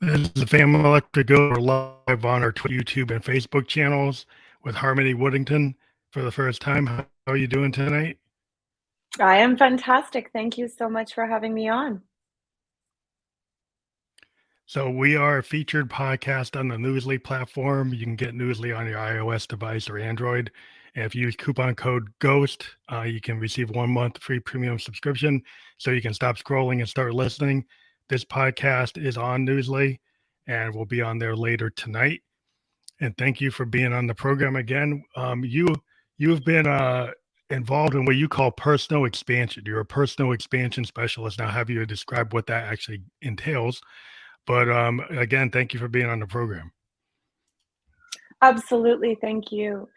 This is the Family Electric Go. We're live on our YouTube and Facebook channels with Harmony Woodington for the first time. How are you doing tonight? I am fantastic. Thank you so much for having me on. So we are a featured podcast on the Newsly platform. You can get Newsly on your iOS device or Android. And if you use coupon code GHOST, you can receive 1 month free premium subscription so you can stop scrolling and start listening. This podcast is on Newsly and will be on there later tonight. And thank you for being on the program again. You've been involved in what you call personal expansion. You're a personal expansion specialist. Now, have you described what that actually entails? But again, thank you for being on the program. Absolutely. Thank you.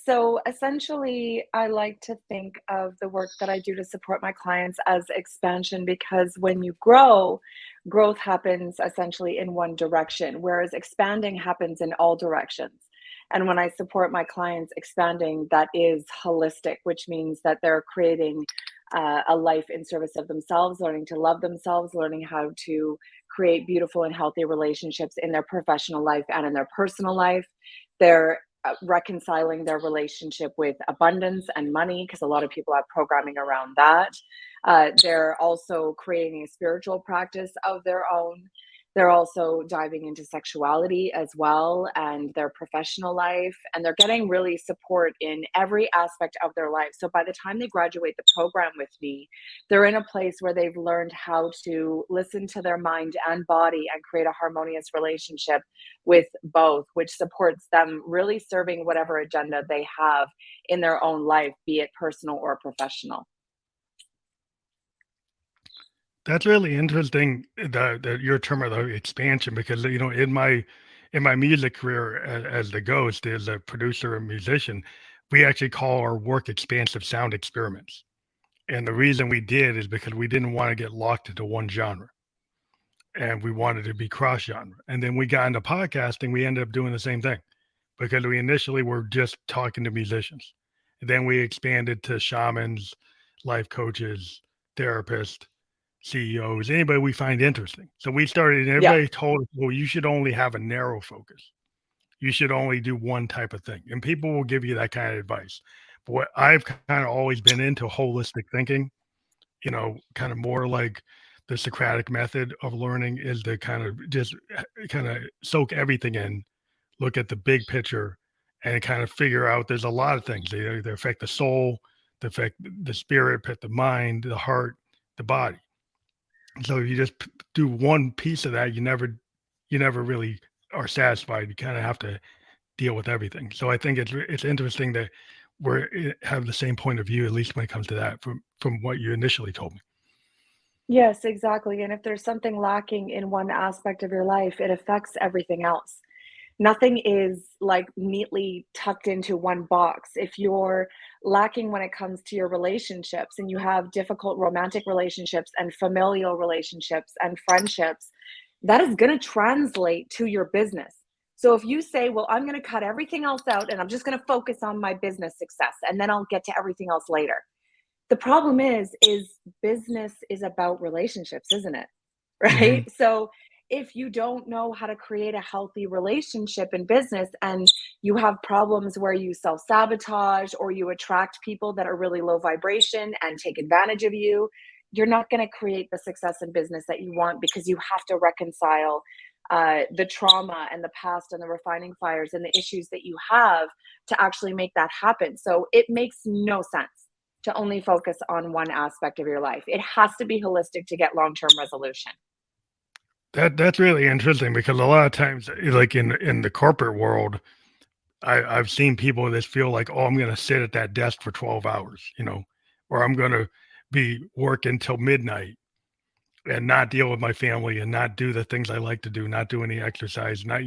So essentially, I like to think of the work that I do to support my clients as expansion because when you grow, growth happens essentially in one direction, whereas expanding happens in all directions. And when I support my clients expanding, that is holistic, which means that they're creating a life in service of themselves, learning to love themselves, learning how to create beautiful and healthy relationships in their professional life and in their personal life. They're reconciling their relationship with abundance and money because a lot of people have programming around that. They're also creating a spiritual practice of their own. They're also diving into sexuality as well and their professional life. And they're getting really support in every aspect of their life. So by the time they graduate the program with me, they're in a place where they've learned how to listen to their mind and body and create a harmonious relationship with both, which supports them really serving whatever agenda they have in their own life, be it personal or professional. That's really interesting that your term of the expansion because in my music career as the Ghost as a producer and musician, we actually call our work expansive sound experiments. And the reason we did is because we didn't want to get locked into one genre and we wanted to be cross genre. And then we got into podcasting, we ended up doing the same thing because we initially were just talking to musicians. And then we expanded to shamans, life coaches, therapists, CEOs, anybody we find interesting. So we started, and Yeah. everybody told us, well, you should only have a narrow focus. You should only do one type of thing. And people will give you that kind of advice. But what I've kind of always been into holistic thinking, kind of more like the Socratic method of learning is to kind of just kind of soak everything in, look at the big picture, and kind of figure out there's a lot of things. They affect the soul, they affect the spirit, affect the mind, the heart, the body. So if you just do one piece of that, you never really are satisfied. You kind of have to deal with everything. So I think it's interesting that have the same point of view, at least when it comes to that, from what you initially told me. Yes, exactly. And if there's something lacking in one aspect of your life, it affects everything else. Nothing is like neatly tucked into one box. If you're lacking when it comes to your relationships and you have difficult romantic relationships and familial relationships and friendships, that is going to translate to your business. So if you say, well, I'm going to cut everything else out and I'm just going to focus on my business success and then I'll get to everything else later. The problem is business is about relationships, isn't it? Hmm. Right? So if you don't know how to create a healthy relationship in business and you have problems where you self-sabotage or you attract people that are really low vibration and take advantage of you, you're not going to create the success in business that you want because you have to reconcile the trauma and the past and the refining fires and the issues that you have to actually make that happen. So it makes no sense to only focus on one aspect of your life. It has to be holistic to get long-term resolution. That's really interesting because a lot of times, like in the corporate world, I've seen people that feel like, oh, I'm going to sit at that desk for 12 hours, or I'm going to be working till midnight and not deal with my family and not do the things I like to do, not do any exercise, not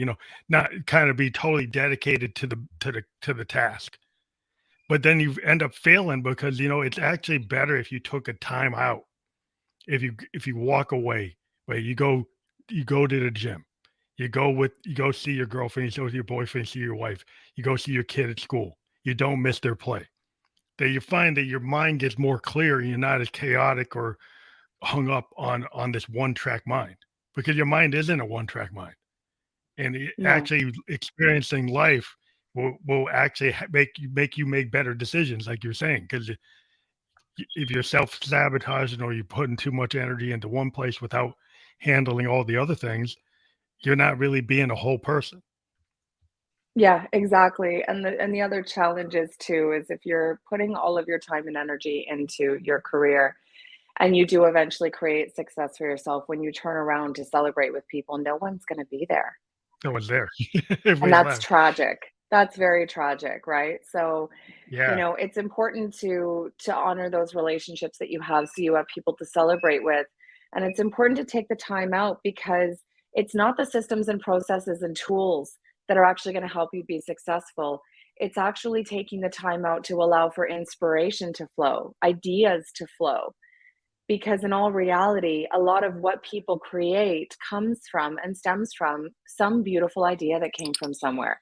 kind of be totally dedicated to the task. But then you end up failing because it's actually better if you took a time out. If you walk away, right? You go to the gym. You go see your girlfriend, you go see your boyfriend, see your wife, you go see your kid at school. You don't miss their play. That you find that your mind gets more clear and you're not as chaotic or hung up on this one track mind. because your mind isn't a one-track mind. And No. actually experiencing life will actually make you make better decisions, like you're saying. Because if you're self-sabotaging or you're putting too much energy into one place without handling all the other things, you're not really being a whole person. Yeah, exactly. And the other challenge is too is if you're putting all of your time and energy into your career and you do eventually create success for yourself, when you turn around to celebrate with people, no one's going to be there. No one's there. And Everybody's that's left. tragic. That's very tragic, right? So, Yeah. it's important to honor those relationships that you have so you have people to celebrate with. And it's important to take the time out because it's not the systems and processes and tools that are actually going to help you be successful. It's actually taking the time out to allow for inspiration to flow, ideas to flow. Because in all reality, a lot of what people create comes from and stems from some beautiful idea that came from somewhere.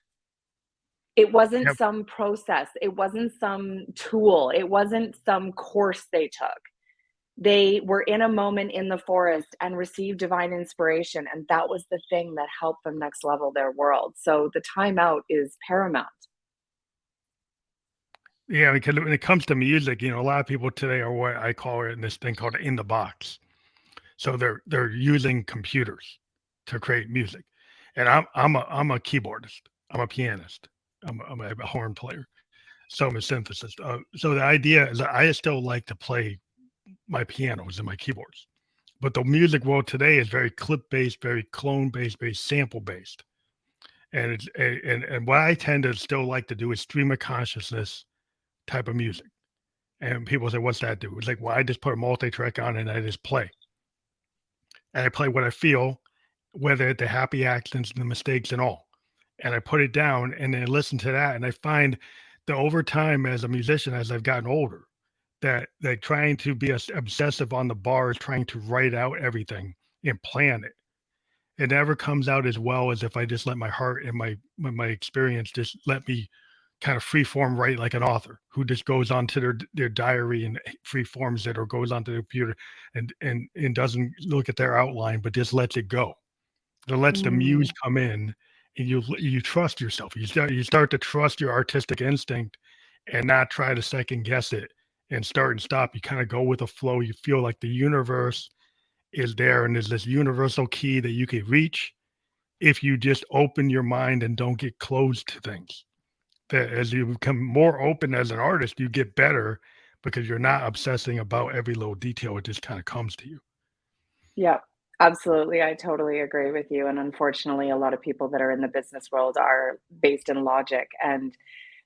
It wasn't Yep. some process, it wasn't some tool, it wasn't some course they took. They were in a moment in the forest and received divine inspiration, and that was the thing that helped them next level their world. So the timeout is paramount. Yeah, because when it comes to music, a lot of people today are what I call it in this thing called in the box. So they're using computers to create music, and I'm a keyboardist. I'm a pianist. I'm a horn player. So I'm a synthesist. So the idea is that I still like to play my pianos and my keyboards, but the music world today is very clip based, very clone based, very sample based, and and what I tend to still like to do is stream of consciousness type of music. And people say, "What's that do?" It's like, well, I just put a multi-track on and I just play, and I play what I feel, whether the happy accidents and the mistakes and all. And I put it down and then listen to that. And I find that over time as a musician, as I've gotten older, that trying to be obsessive on the bars, trying to write out everything and plan it, it never comes out as well as if I just let my heart and my experience just let me kind of free form write like an author who just goes onto their diary and free forms it or goes onto the computer and doesn't look at their outline but just lets it go. That lets the muse Mm, come in, and you trust yourself. You start to trust your artistic instinct and not try to second guess it and start and stop. You kind of go with the flow. You feel like the universe is there and there's this universal key that you can reach if you just open your mind and don't get closed to things. That as you become more open as an artist, you get better because you're not obsessing about every little detail. It just kind of comes to you. yeah, absolutely. I totally agree with you. And unfortunately, a lot of people that are in the business world are based in logic and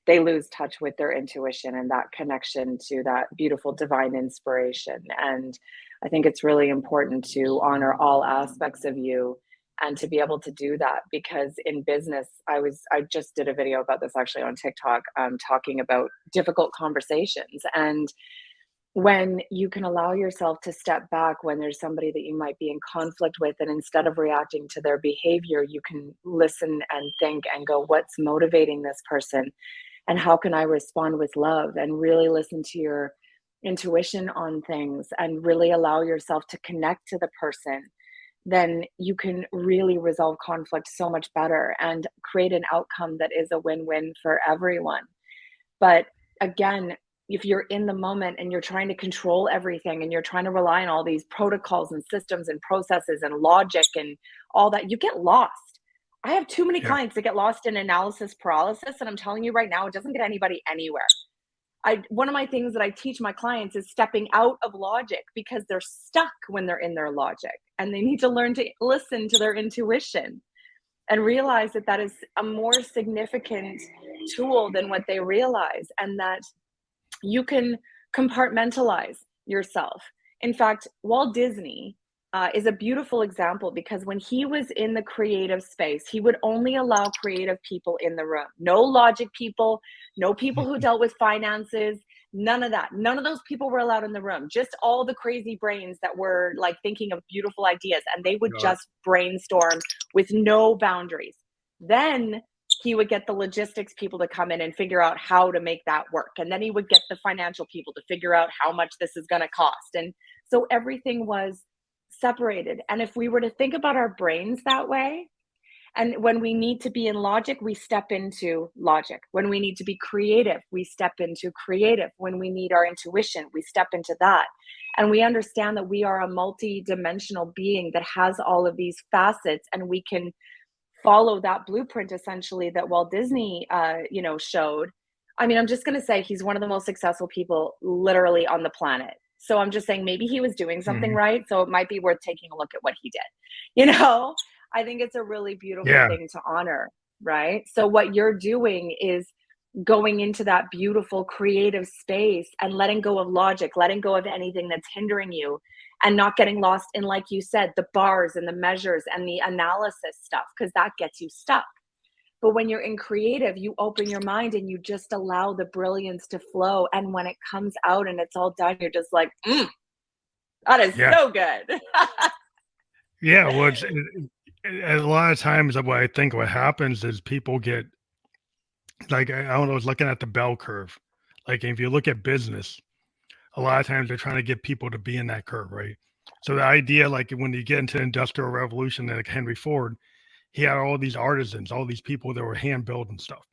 they lose touch with their intuition and that connection to that beautiful divine inspiration. And I think it's really important to honor all aspects of you and to be able to do that because in business I just did a video about this actually on TikTok talking about difficult conversations and when you can allow yourself to step back when there's somebody that you might be in conflict with and instead of reacting to their behavior you can listen and think and go what's motivating this person and how can I respond with love and really listen to your intuition on things and really allow yourself to connect to the person, then you can really resolve conflict so much better and create an outcome that is a win-win for everyone. But again, if you're in the moment and you're trying to control everything and you're trying to rely on all these protocols and systems and processes and logic and all that, you get lost. I have too many Yeah. clients that get lost in analysis paralysis. And I'm telling you right now, it doesn't get anybody anywhere. One of my things that I teach my clients is stepping out of logic because they're stuck when they're in their logic and they need to learn to listen to their intuition and realize that that is a more significant tool than what they realize and that you can compartmentalize yourself. In fact, Walt Disney is a beautiful example because when he was in the creative space, he would only allow creative people in the room. No logic people, no people who dealt with finances, none of that. None of those people were allowed in the room. Just all the crazy brains that were like thinking of beautiful ideas and they would Got it. just brainstorm with no boundaries. Then he would get the logistics people to come in and figure out how to make that work. And then he would get the financial people to figure out how much this is going to cost. And so everything was separated. And if we were to think about our brains that way, and when we need to be in logic, we step into logic. When we need to be creative, we step into creative. When we need our intuition, we step into that. And we understand that we are a multi-dimensional being that has all of these facets, and we can follow that blueprint essentially that Walt Disney, showed. I mean, I'm just going to say he's one of the most successful people literally on the planet. So I'm just saying maybe he was doing something Mhm. right. So it might be worth taking a look at what he did. You know, I think it's a really beautiful Yeah. thing to honor, right? So what you're doing is going into that beautiful creative space and letting go of logic, letting go of anything that's hindering you, and not getting lost in, like you said, the bars and the measures and the analysis stuff, because that gets you stuck. But when you're in creative, you open your mind and you just allow the brilliance to flow. And when it comes out and it's all done, you're just like, that is Yeah. so good. Yeah. Well, a lot of times what I think what happens is people get like, I don't know, it's looking at the bell curve. Like if you look at business, a lot of times they're trying to get people to be in that curve, right? So the idea, like when you get into the industrial revolution, like Henry Ford, he had all these artisans, all these people that were hand building stuff,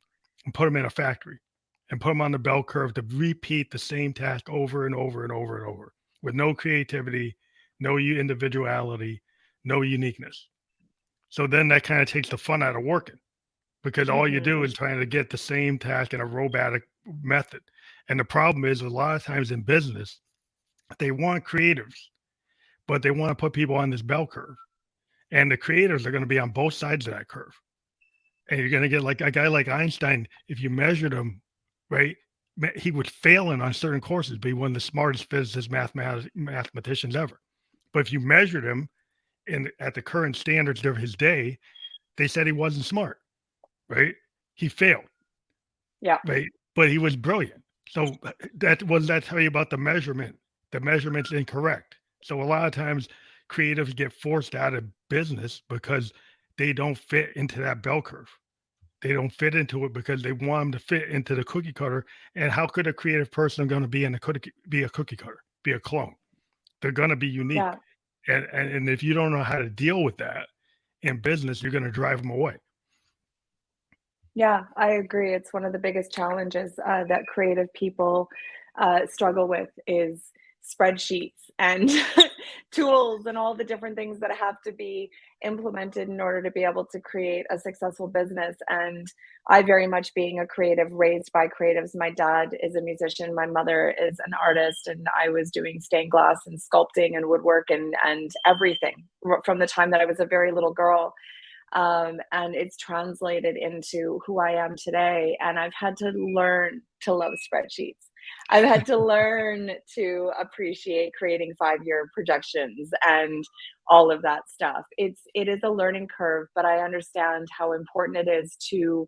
and put them in a factory, and put them on the bell curve to repeat the same task over and over and over and over, with no creativity, no individuality, no uniqueness. So then that kind of takes the fun out of working, because all you do Hmm. is trying to get the same task in a robotic method. And the problem is, a lot of times in business, they want creatives, but they want to put people on this bell curve. And the creators are going to be on both sides of that curve. And you're going to get like a guy like Einstein, if you measured him, right, he was failing on certain courses, be one of the smartest physicists, mathematicians ever. But if you measured him at the current standards of his day, they said he wasn't smart, right? He failed, Yeah. right? But he was brilliant. So that tell you about the measurement? The measurement's incorrect. So a lot of times creatives get forced out of business because they don't fit into that bell curve. They don't fit into it because they want them to fit into the cookie cutter. And how could a creative person going to be be a cookie cutter, be a clone? They're going to be unique. Yeah. And if you don't know how to deal with that in business, you're going to drive them away. Yeah, I agree. It's one of the biggest challenges that creative people struggle with is spreadsheets and tools and all the different things that have to be implemented in order to be able to create a successful business. And I very much being a creative, raised by creatives. My dad is a musician, my mother is an artist, and I was doing stained glass and sculpting and woodwork and everything from the time that I was a very little girl, and it's translated into who I am today. And I've had to learn to love spreadsheets. I've had to learn to appreciate creating 5-year projections and all of that stuff. It is a learning curve, but I understand how important it is to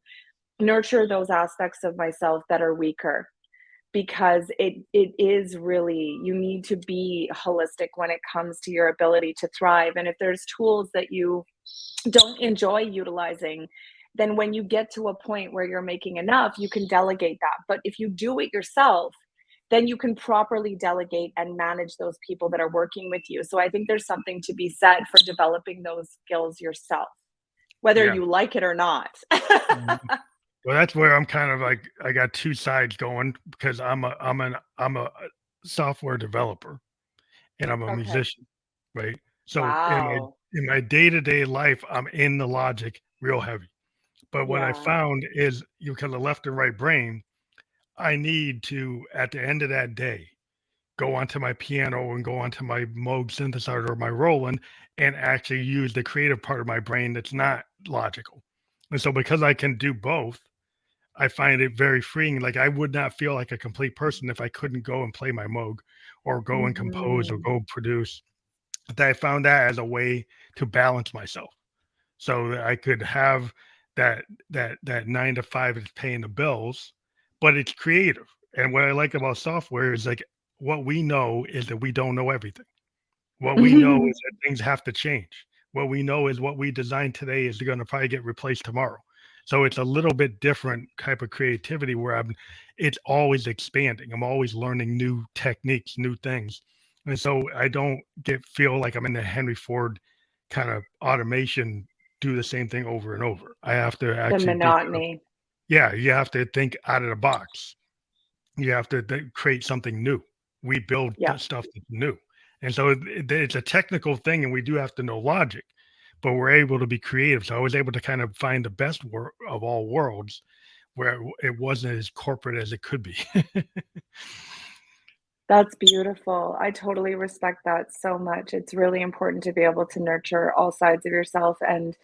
nurture those aspects of myself that are weaker, because it is really, you need to be holistic when it comes to your ability to thrive. And if there's tools that you don't enjoy utilizing, then when you get to a point where you're making enough, you can delegate that. But if you do it yourself, then you can properly delegate and manage those people that are working with you. So I think there's something to be said for developing those skills yourself, whether Yeah. you like it or not. Mhm. Well, that's where I'm kind of like, I got two sides going because I'm a software developer and I'm a Okay. musician, right? So Wow. in my day-to-day life, I'm in the logic real heavy. But what I Yeah. found is, you because the left and right brain, I need to, at the end of that day, go onto my piano and go onto my Moog synthesizer or my Roland and actually use the creative part of my brain that's not logical. And so because I can do both, I find it very freeing. Like I would not feel like a complete person if I couldn't go and play my Moog or go and compose or Hmm. go produce. That I found that as a way to balance myself so that I could have that 9 to 5 is paying the bills, but it's creative. And what I like about software is like what we know is that we don't know everything. What we know is that things have to change. What we know is what we design today is going to probably get replaced tomorrow. So it's a little bit different type of creativity where it's always expanding. I'm always learning new techniques, new things. And so I don't feel like I'm in the Henry Ford kind of automation, do the same thing over and over. I have to The actually be monotony. yeah, you have to think out of the box. You have to create something new. We build Yeah. the stuff that's new. And so it's a technical thing and we do have to know logic, but we're able to be creative. So I was able to kind of find the best of all worlds where it wasn't as corporate as it could be. That's beautiful. I totally respect that so much. It's really important to be able to nurture all sides of yourself. And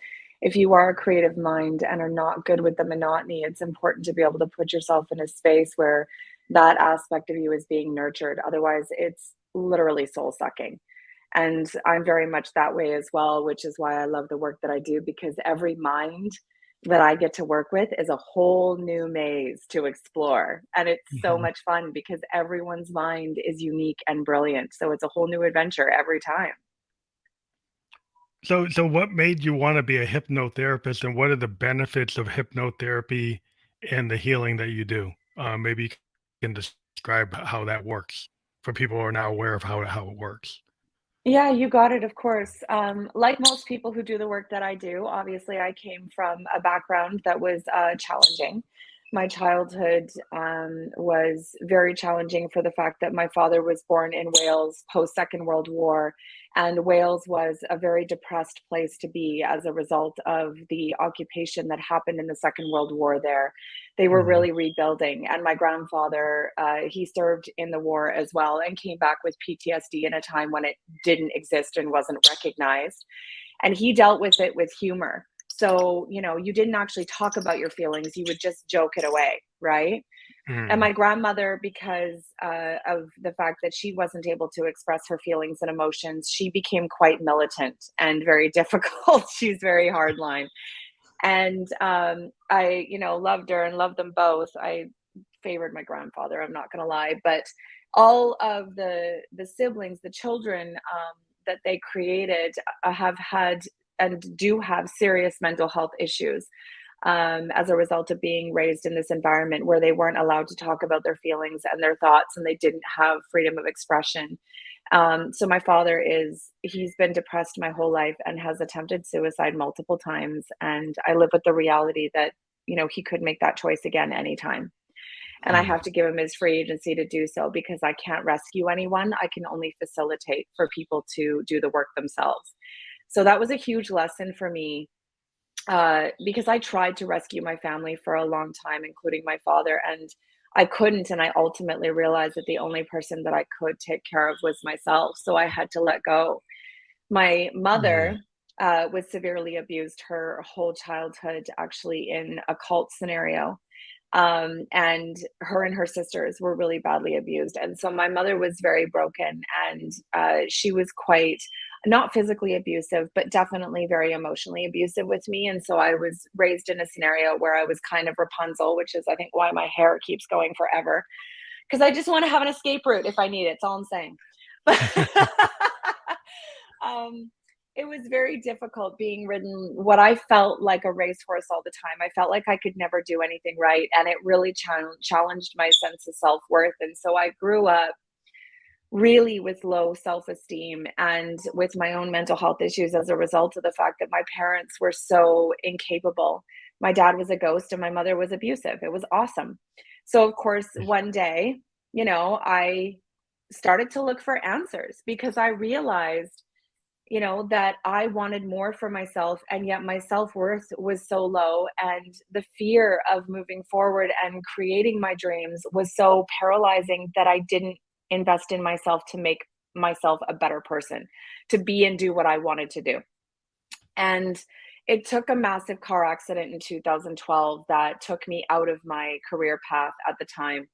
if you are a creative mind and are not good with the monotony, it's important to be able to put yourself in a space where that aspect of you is being nurtured. Otherwise, it's literally soul sucking. And I'm very much that way as well, which is why I love the work that I do because every mind that I get to work with is a whole new maze to explore. And it's so Mhm. much fun because everyone's mind is unique and brilliant. So it's a whole new adventure every time. So what made you want to be a hypnotherapist and what are the benefits of hypnotherapy and the healing that you do? Maybe you can describe how that works for people who are not aware of how it works. Yeah, you got it, of course. Like most people who do the work that I do, obviously, I came from a background that was challenging. My childhood was very challenging for the fact that my father was born in Wales post Second World War, and Wales was a very depressed place to be as a result of the occupation that happened in the Second World War there. They were Mhm. really rebuilding, and my grandfather, he served in the war as well and came back with PTSD in a time when it didn't exist and wasn't recognized. And he dealt with it with humor. So, you didn't actually talk about your feelings, you would just joke it away, right? And Mhm. my grandmother, because of the fact that she wasn't able to express her feelings and emotions, she became quite militant and very difficult. She's very hardline. And I, loved her and loved them both. I favored my grandfather, I'm not gonna lie, but all of the siblings, the children, that they created, have had and do have serious mental health issues, as a result of being raised in this environment where they weren't allowed to talk about their feelings and their thoughts, and they didn't have freedom of expression. So my father he's been depressed my whole life and has attempted suicide multiple times. And I live with the reality that, he could make that choice again anytime. And I Mhm. have to give him his free agency to do so because I can't rescue anyone. I can only facilitate for people to do the work themselves. So that was a huge lesson for me, because I tried to rescue my family for a long time, including my father, and I couldn't. And I ultimately realized that the only person that I could take care of was myself. So I had to let go. My Mhm. mother was severely abused her whole childhood, actually, in a cult scenario. And her and her sisters were really badly abused. And so my mother was very broken, and she was quite not physically abusive, but definitely very emotionally abusive with me. And so I was raised in a scenario where I was kind of Rapunzel, which is, I think, why my hair keeps going forever because I just want to have an escape route if I need it. That's all I'm saying. But um, it was very difficult being ridden what I felt like a racehorse all the time. I felt like I could never do anything right, and it really challenged my sense of self worth. And so I grew up really with low self esteem and with my own mental health issues as a result of the fact that my parents were so incapable. My dad was a ghost and my mother was abusive. It was awesome. So, of course, one day, I started to look for answers because I realized, that I wanted more for myself, and yet my self-worth was so low, and the fear of moving forward and creating my dreams was so paralyzing that I didn't invest in myself to make myself a better person, to be and do what I wanted to do. And it took a massive car accident in 2012 that took me out of my career path at the time,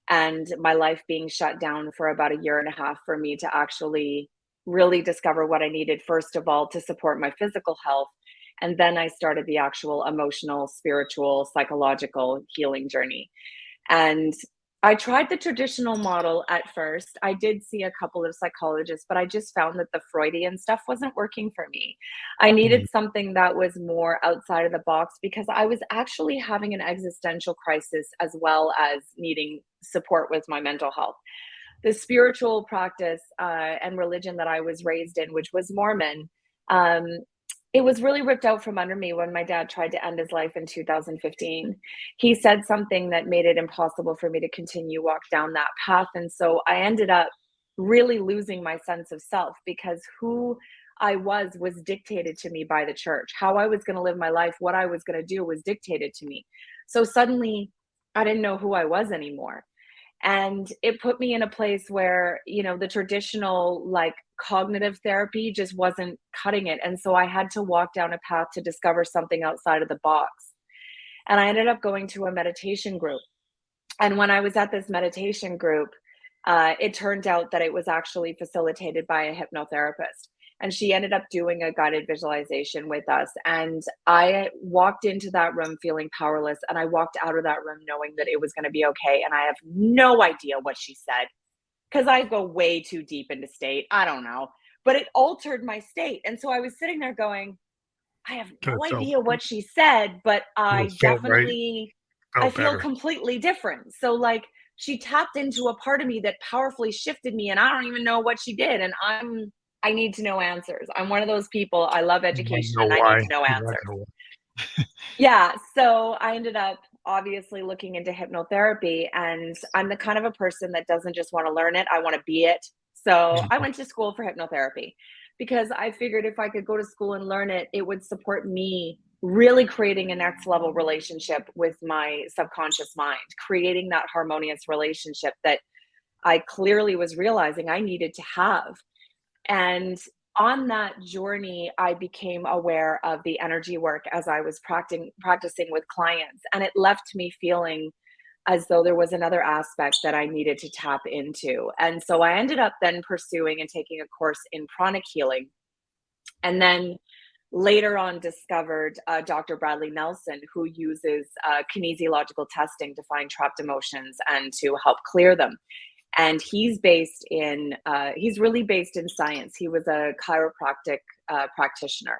and my life being shut down for about a year and a half for me to actually really discover what I needed, first of all, to support my physical health. And then I started the actual emotional, spiritual, psychological healing journey. And I tried the traditional model at first. I did see a couple of psychologists, but I just found that the Freudian stuff wasn't working for me. I Mhm. needed something that was more outside of the box because I was actually having an existential crisis as well as needing support with my mental health. the spiritual practice and religion that I was raised in, which was Mormon, um, it was really ripped out from under me when my dad tried to end his life in 2015. He said something that made it impossible for me to continue walk down that path. And so I ended up really losing my sense of self because who I was dictated to me by the church. How I was going to live my life, what I was going to do was dictated to me. So suddenly I didn't know who I was anymore. And it put me in a place where, the traditional like cognitive therapy just wasn't cutting it. And so I had to walk down a path to discover something outside of the box. And I ended up going to a meditation group. And when I was at this meditation group, it turned out that it was actually facilitated by a hypnotherapist. And she ended up doing a guided visualization with us. And I walked into that room feeling powerless. And I walked out of that room knowing that it was going to be okay. And I have no idea what she said because I go way too deep into state. I don't know. But it altered my state. And so I was sitting there going, I have no Felt idea what she said, but I felt right, I felt feel better. completely different. So like she tapped into a part of me that powerfully shifted me and I don't even know what she did. And I need to know answers. I'm one of those people. I love You wanna education know and I need why. to know You wanna answers. know Yeah. So I ended up obviously looking into hypnotherapy and I'm the kind of a person that doesn't just want to learn it. I want to be it. So I why. went to school for hypnotherapy because I figured if I could go to school and learn it, it would support me really creating a next level relationship with my subconscious mind, creating that harmonious relationship that I clearly was realizing I needed to have. And on that journey, I became aware of the energy work as I was practicing with clients. And it left me feeling as though there was another aspect that I needed to tap into. And so I ended up then pursuing and taking a course in pranic healing. And then later on discovered Dr. Bradley Nelson, who uses kinesiological testing to find trapped emotions and to help clear them. And he's really based in science. He was a chiropractic practitioner.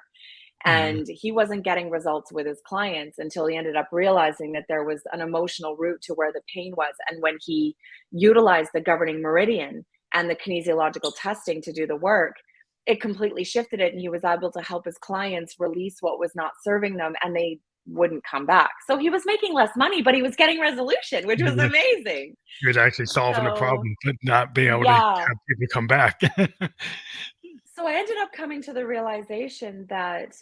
Mhm. And he wasn't getting results with his clients until he ended up realizing that there was an emotional root to where the pain was. And when he utilized the governing meridian and the kinesiological testing to do the work, it completely shifted it. And he was able to help his clients release what was not serving them and they wouldn't come back. So he was making less money, but he was getting resolution, which was Mhm. amazing. You're actually solving the So, problem, but not being able to yeah. have people come back. So I ended up coming to the realization that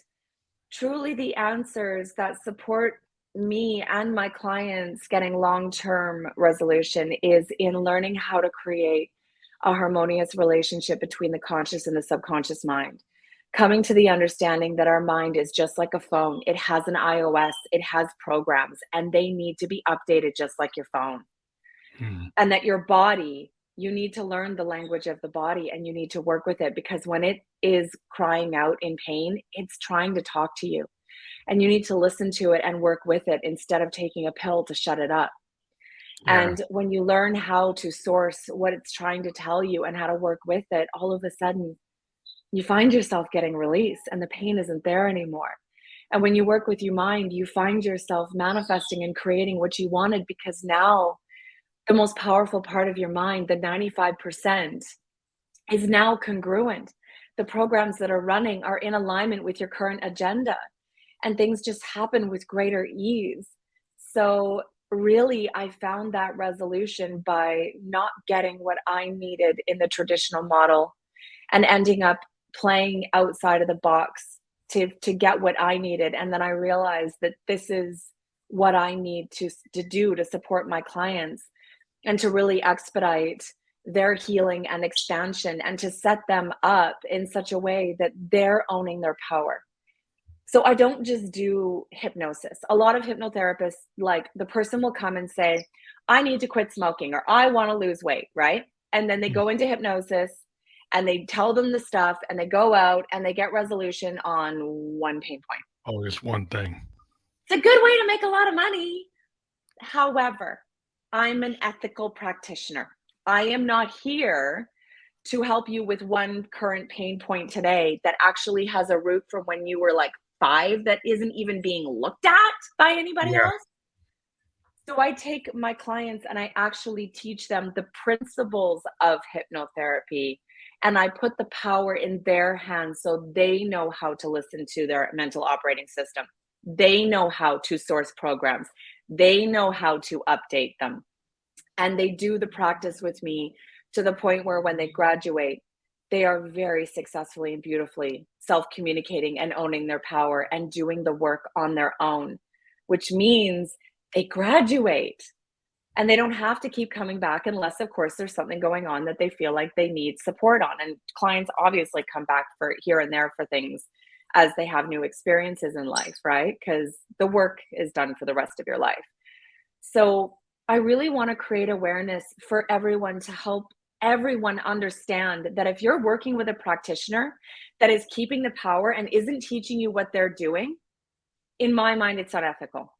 truly the answers that support me and my clients getting long-term resolution is in learning how to create a harmonious relationship between the conscious and the subconscious mind. Coming to the understanding that our mind is just like a phone. It has an iOS, it has programs, and they need to be updated just like your phone. Mhm. And that your body, you need to learn the language of the body and you need to work with it because when it is crying out in pain, it's trying to talk to you and you need to listen to it and work with it instead of taking a pill to shut it up. Yeah. And when you learn how to source what it's trying to tell you and how to work with it, all of a sudden you find yourself getting release and the pain isn't there anymore. And when you work with your mind, you find yourself manifesting and creating what you wanted because now the most powerful part of your mind, the 95%, is now congruent. The programs that are running are in alignment with your current agenda, and things just happen with greater ease. So, really, I found that resolution by not getting what I needed in the traditional model and ending up playing outside of the box to get what I needed. And then I realized that this is what I need to do to support my clients and to really expedite their healing and expansion and to set them up in such a way that they're owning their power. So I don't just do hypnosis. A lot of hypnotherapists, like the person will come and say, I need to quit smoking or I want to lose weight, right? And then they Mm. go into hypnosis and they tell them the stuff and they go out and they get resolution on one pain point. Oh, it's one thing. It's a good way to make a lot of money. However, I'm an ethical practitioner. I am not here to help you with one current pain point today that actually has a root from when you were like 5 that isn't even being looked at by anybody Yeah. else. So I take my clients and I actually teach them the principles of hypnotherapy, and I put the power in their hands so they know how to listen to their mental operating system. They know how to source programs. They know how to update them. And they do the practice with me to the point where when they graduate, they are very successfully and beautifully self-communicating and owning their power and doing the work on their own, which means they graduate and they don't have to keep coming back unless, of course, there's something going on that they feel like they need support on. And clients obviously come back for here and there for things as they have new experiences in life, right? Because the work is done for the rest of your life. So I really want to create awareness for everyone to help everyone understand that if you're working with a practitioner that is keeping the power and isn't teaching you what they're doing, in my mind, it's unethical.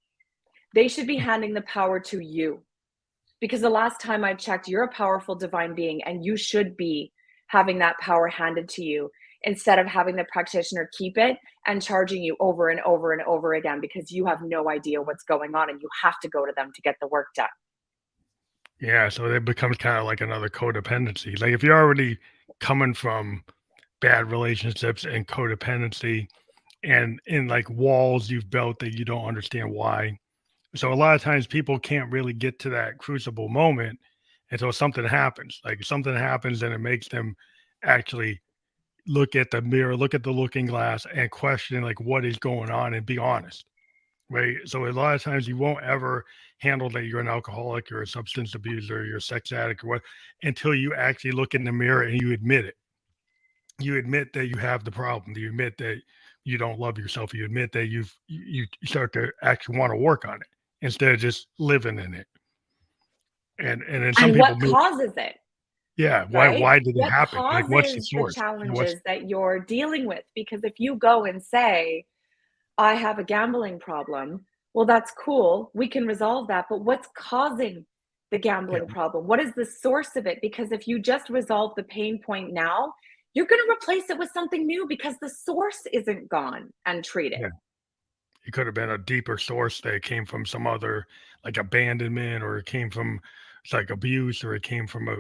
They should be handing the power to you. Because the last time I checked, you're a powerful divine being and you should be having that power handed to you instead of having the practitioner keep it and charging you over and over and over again because you have no idea what's going on and you have to go to them to get the work done. Yeah, so it becomes kind of like another codependency. Like if you're already coming from bad relationships and codependency and in like walls you've built that you don't understand why. So a lot of times people can't really get to that crucible moment until something happens. Like something happens and it makes them actually look at the mirror, look at the looking glass and question like what is going on and be honest. Right. So a lot of times you won't ever handle that you're an alcoholic, you're a substance abuser, you're a sex addict or what until you actually look in the mirror and you admit it. You admit that you have the problem. You admit that you don't love yourself. You admit that you start to actually want to work on it instead of just living in it. And then some And people what may, causes it, yeah, right? why did it What happen? Like what's the causes the source? You know, what's challenges that you're dealing with? Because if you go and say, I have a gambling problem. Well, that's cool. We can resolve that. But what's causing the yeah, gambling problem? What is the source of it? Because if you just resolve the pain point now, you're going to replace it with something new because the source isn't gone and treated. yeah. It could have been a deeper source that came from some other like abandonment or it came from it's like abuse or it came from a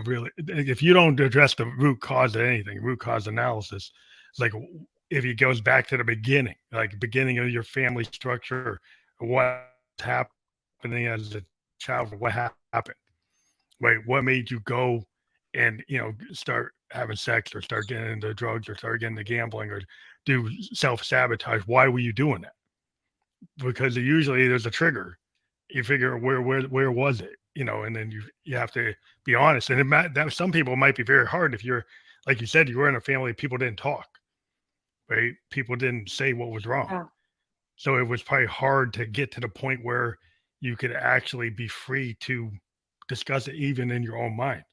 really if you don't address the root cause of anything, root cause analysis, it's like if it goes back to the beginning, like beginning of your family structure, what's happening as a child, what happened, right? What made you go and start having sex or start getting into drugs or start getting into gambling or do self sabotage? Why were you doing that? Because usually there's a trigger. You figure where was it, and then you have to be honest. And that some people might be very hard if you're like you said you were in a family people didn't talk, right? People didn't say what was wrong, Yeah. so it was probably hard to get to the point where you could actually be free to discuss it even in your own mind.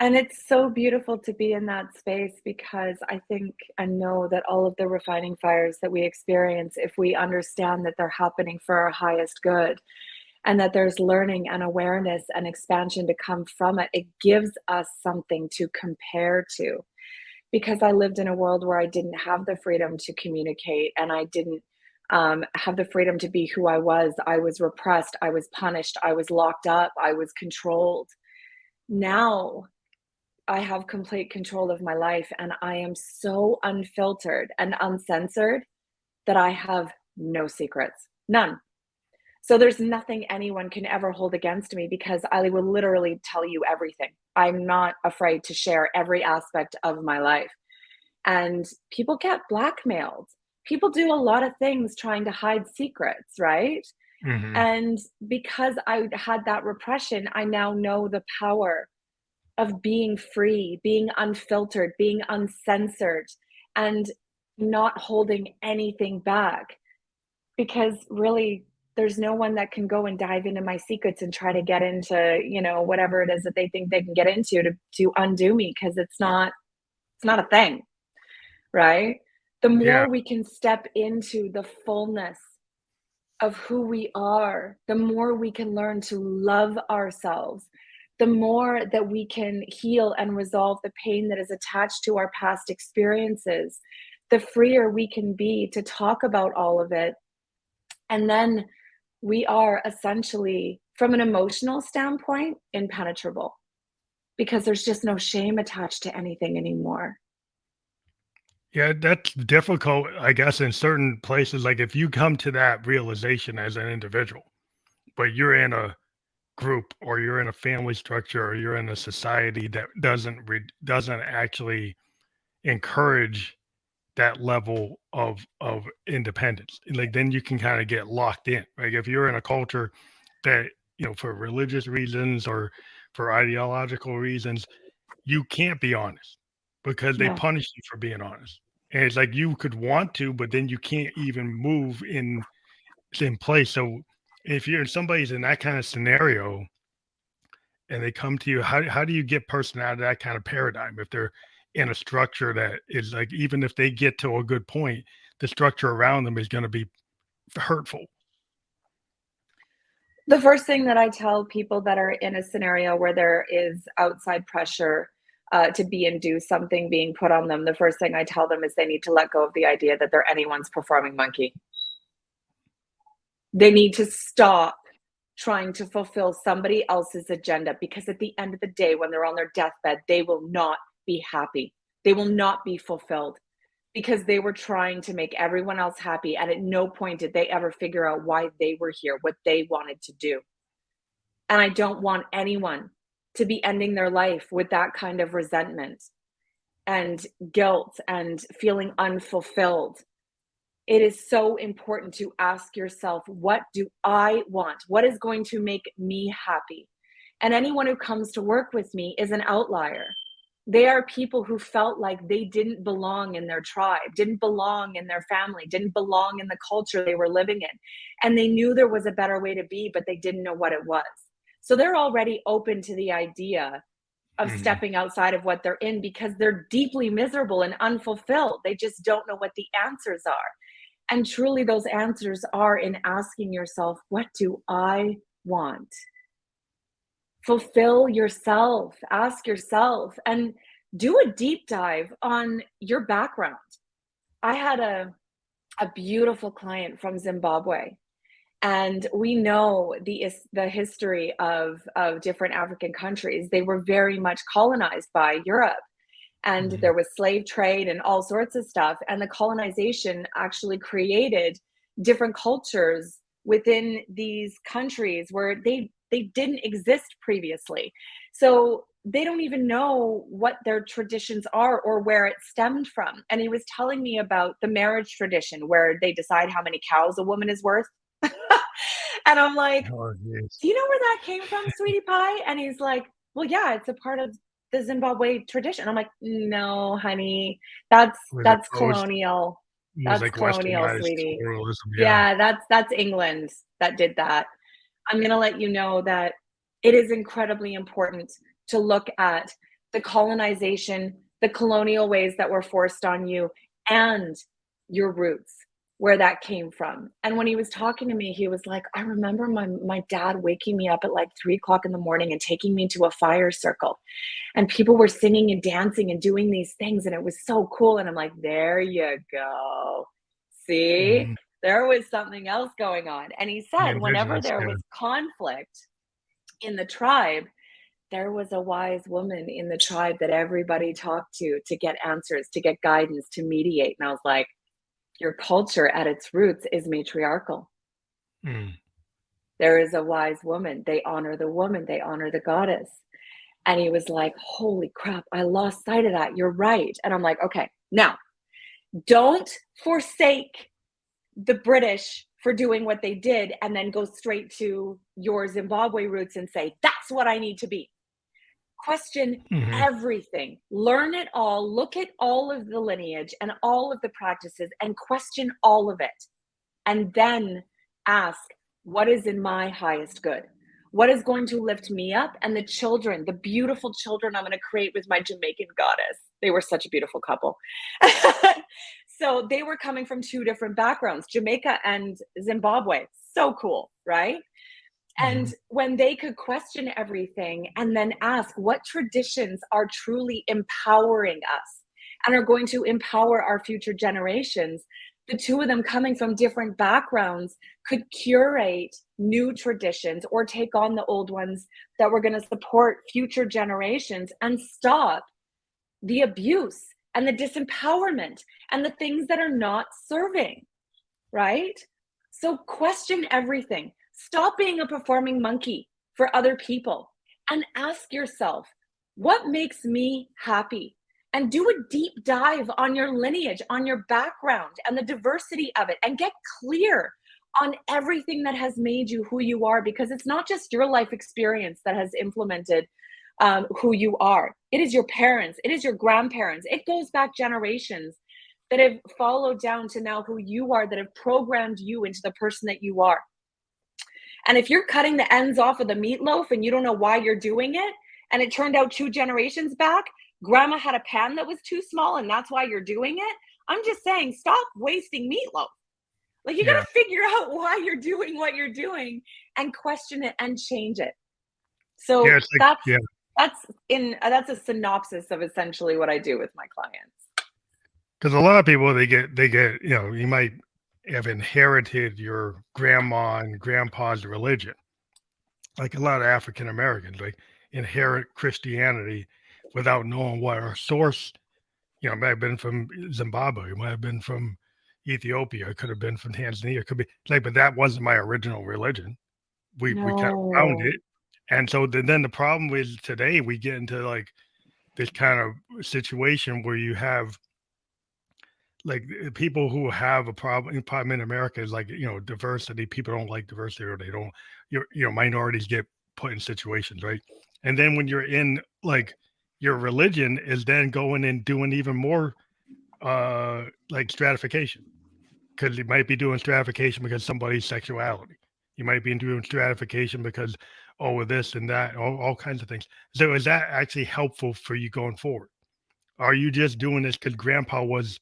And it's so beautiful to be in that space because I think and know that all of the refining fires that we experience, if we understand that they're happening for our highest good and that there's learning and awareness and expansion to come from it, it gives us something to compare to. Because I lived in a world where I didn't have the freedom to communicate and I didn't have the freedom to be who I was. I was repressed, I was punished, I was locked up, I was controlled. Now I have complete control of my life and I am so unfiltered and uncensored that I have no secrets, none. So there's nothing anyone can ever hold against me because I will literally tell you everything. I'm not afraid to share every aspect of my life. And people get blackmailed. People do a lot of things trying to hide secrets, right? Hmm. And because I had that repression, I now know the power of being free, being unfiltered, being uncensored, and not holding anything back. Because really, there's no one that can go and dive into my secrets and try to get into, whatever it is that they think they can get into to undo me because it's not a thing, right? The Yeah, more we can step into the fullness of who we are, the more we can learn to love ourselves, the more that we can heal and resolve the pain that is attached to our past experiences, the freer we can be to talk about all of it. And then we are essentially, from an emotional standpoint, impenetrable because there's just no shame attached to anything anymore. Yeah, that's difficult, I guess, in certain places. Like if you come to that realization as an individual, but you're in a group or you're in a family structure or you're in a society that doesn't actually encourage that level of independence. Like then you can kind of get locked in. Like if you're in a culture that, for religious reasons or for ideological reasons, you can't be honest because they No. punish you for being honest. And it's like you could want to, but then you can't even move in place. So if somebody's in that kind of scenario and they come to you, how do you get person out of that kind of paradigm if they're in a structure that is like, even if they get to a good point, the structure around them is going to be hurtful. The first thing that I tell people that are in a scenario where there is outside pressure to be and do something being put on them, the first thing I tell them is they need to let go of the idea that they're anyone's performing monkey. They need to stop trying to fulfill somebody else's agenda because at the end of the day, when they're on their deathbed, they will not be happy. They will not be fulfilled because they were trying to make everyone else happy. And at no point did they ever figure out why they were here, what they wanted to do. And I don't want anyone to be ending their life with that kind of resentment and guilt and feeling unfulfilled. It is so important to ask yourself, what do I want? What is going to make me happy? And anyone who comes to work with me is an outlier. They are people who felt like they didn't belong in their tribe, didn't belong in their family, didn't belong in the culture they were living in. And they knew there was a better way to be, but they didn't know what it was. So they're already open to the idea of Mhm. stepping outside of what they're in because they're deeply miserable and unfulfilled. They just don't know what the answers are. And truly, those answers are in asking yourself, what do I want? Fulfill yourself, ask yourself, and do a deep dive on your background. I had a beautiful client from Zimbabwe, and we know the history of different African countries. They were very much colonized by Europe, and Mhm. there was slave trade and all sorts of stuff. And the colonization actually created different cultures within these countries where they didn't exist previously. So they don't even know what their traditions are or where it stemmed from. And he was telling me about the marriage tradition where they decide how many cows a woman is worth. And I'm like, Oh, yes. do you know where that came from, sweetie pie? And he's like, well, yeah, it's a part of the Zimbabwe tradition. I'm like, no, honey, that's It was like, that's oh, colonial. it was That's like colonial, westernized sweetie. colonialism. Yeah. Yeah, that's England that did that. I'm gonna let you know that it is incredibly important to look at the colonization, the colonial ways that were forced on you, and your roots, where that came from. And when he was talking to me, he was like, I remember my dad waking me up at like 3 o'clock in the morning and taking me to a fire circle. And people were singing and dancing and doing these things, and it was so cool. And I'm like, there you go. See? Mhm. There was something else going on. And he The said, whenever indigenous, there yeah. was conflict in the tribe, there was a wise woman in the tribe that everybody talked to get answers, to get guidance, to mediate. And I was like, your culture at its roots is matriarchal. Mm. There is a wise woman. They honor the woman, they honor the goddess. And he was like, holy crap, I lost sight of that. You're right. And I'm like, okay, now don't forsake the British for doing what they did and then go straight to your Zimbabwe roots and say, that's what I need to be. Question Mhm. everything, learn it all, look at all of the lineage and all of the practices and question all of it. And then ask, what is in my highest good? What is going to lift me up? And the children, the beautiful children I'm going to create with my Jamaican goddess. They were such a beautiful couple. So they were coming from two different backgrounds, Jamaica and Zimbabwe. So cool, right? And Mhm. when they could question everything and then ask what traditions are truly empowering us and are going to empower our future generations. The two of them coming from different backgrounds could curate new traditions or take on the old ones that were going to support future generations and stop the abuse and the disempowerment and the things that are not serving, right? So question everything. Stop being a performing monkey for other people and ask yourself, what makes me happy? And do a deep dive on your lineage, on your background, and the diversity of it, and get clear on everything that has made you who you are, because it's not just your life experience that has implemented who you are. It is your parents, it is your grandparents, it goes back generations that have followed down to now who you are, that have programmed you into the person that you are. And if you're cutting the ends off of the meatloaf and you don't know why you're doing it, and it turned out 2 generations back, grandma had a pan that was too small and that's why you're doing it, I'm just saying, stop wasting meatloaf. Like, you got to figure out why you're doing what you're doing and question it and change it. So Yeah, it's like, that's a synopsis of essentially what I do with my clients. because a lot of people they get you might have inherited your grandma and grandpa's religion, like a lot of African Americans, like inherit Christianity without knowing what our source. It might have been from Zimbabwe, it might have been from Ethiopia, it could have been from Tanzania, it could be like, but that wasn't my original religion. We kind of found No. it, and so then the problem is today we get into like this kind of situation where you have like people who have a problem in America is like, diversity. People don't like diversity, or they don't, minorities get put in situations, right? And then when you're in like your religion is then going and doing even more like stratification, because you might be doing stratification because somebody's sexuality. You might be doing stratification because with this and that, all kinds of things. So is that actually helpful for you going forward? Are you just doing this because grandpa was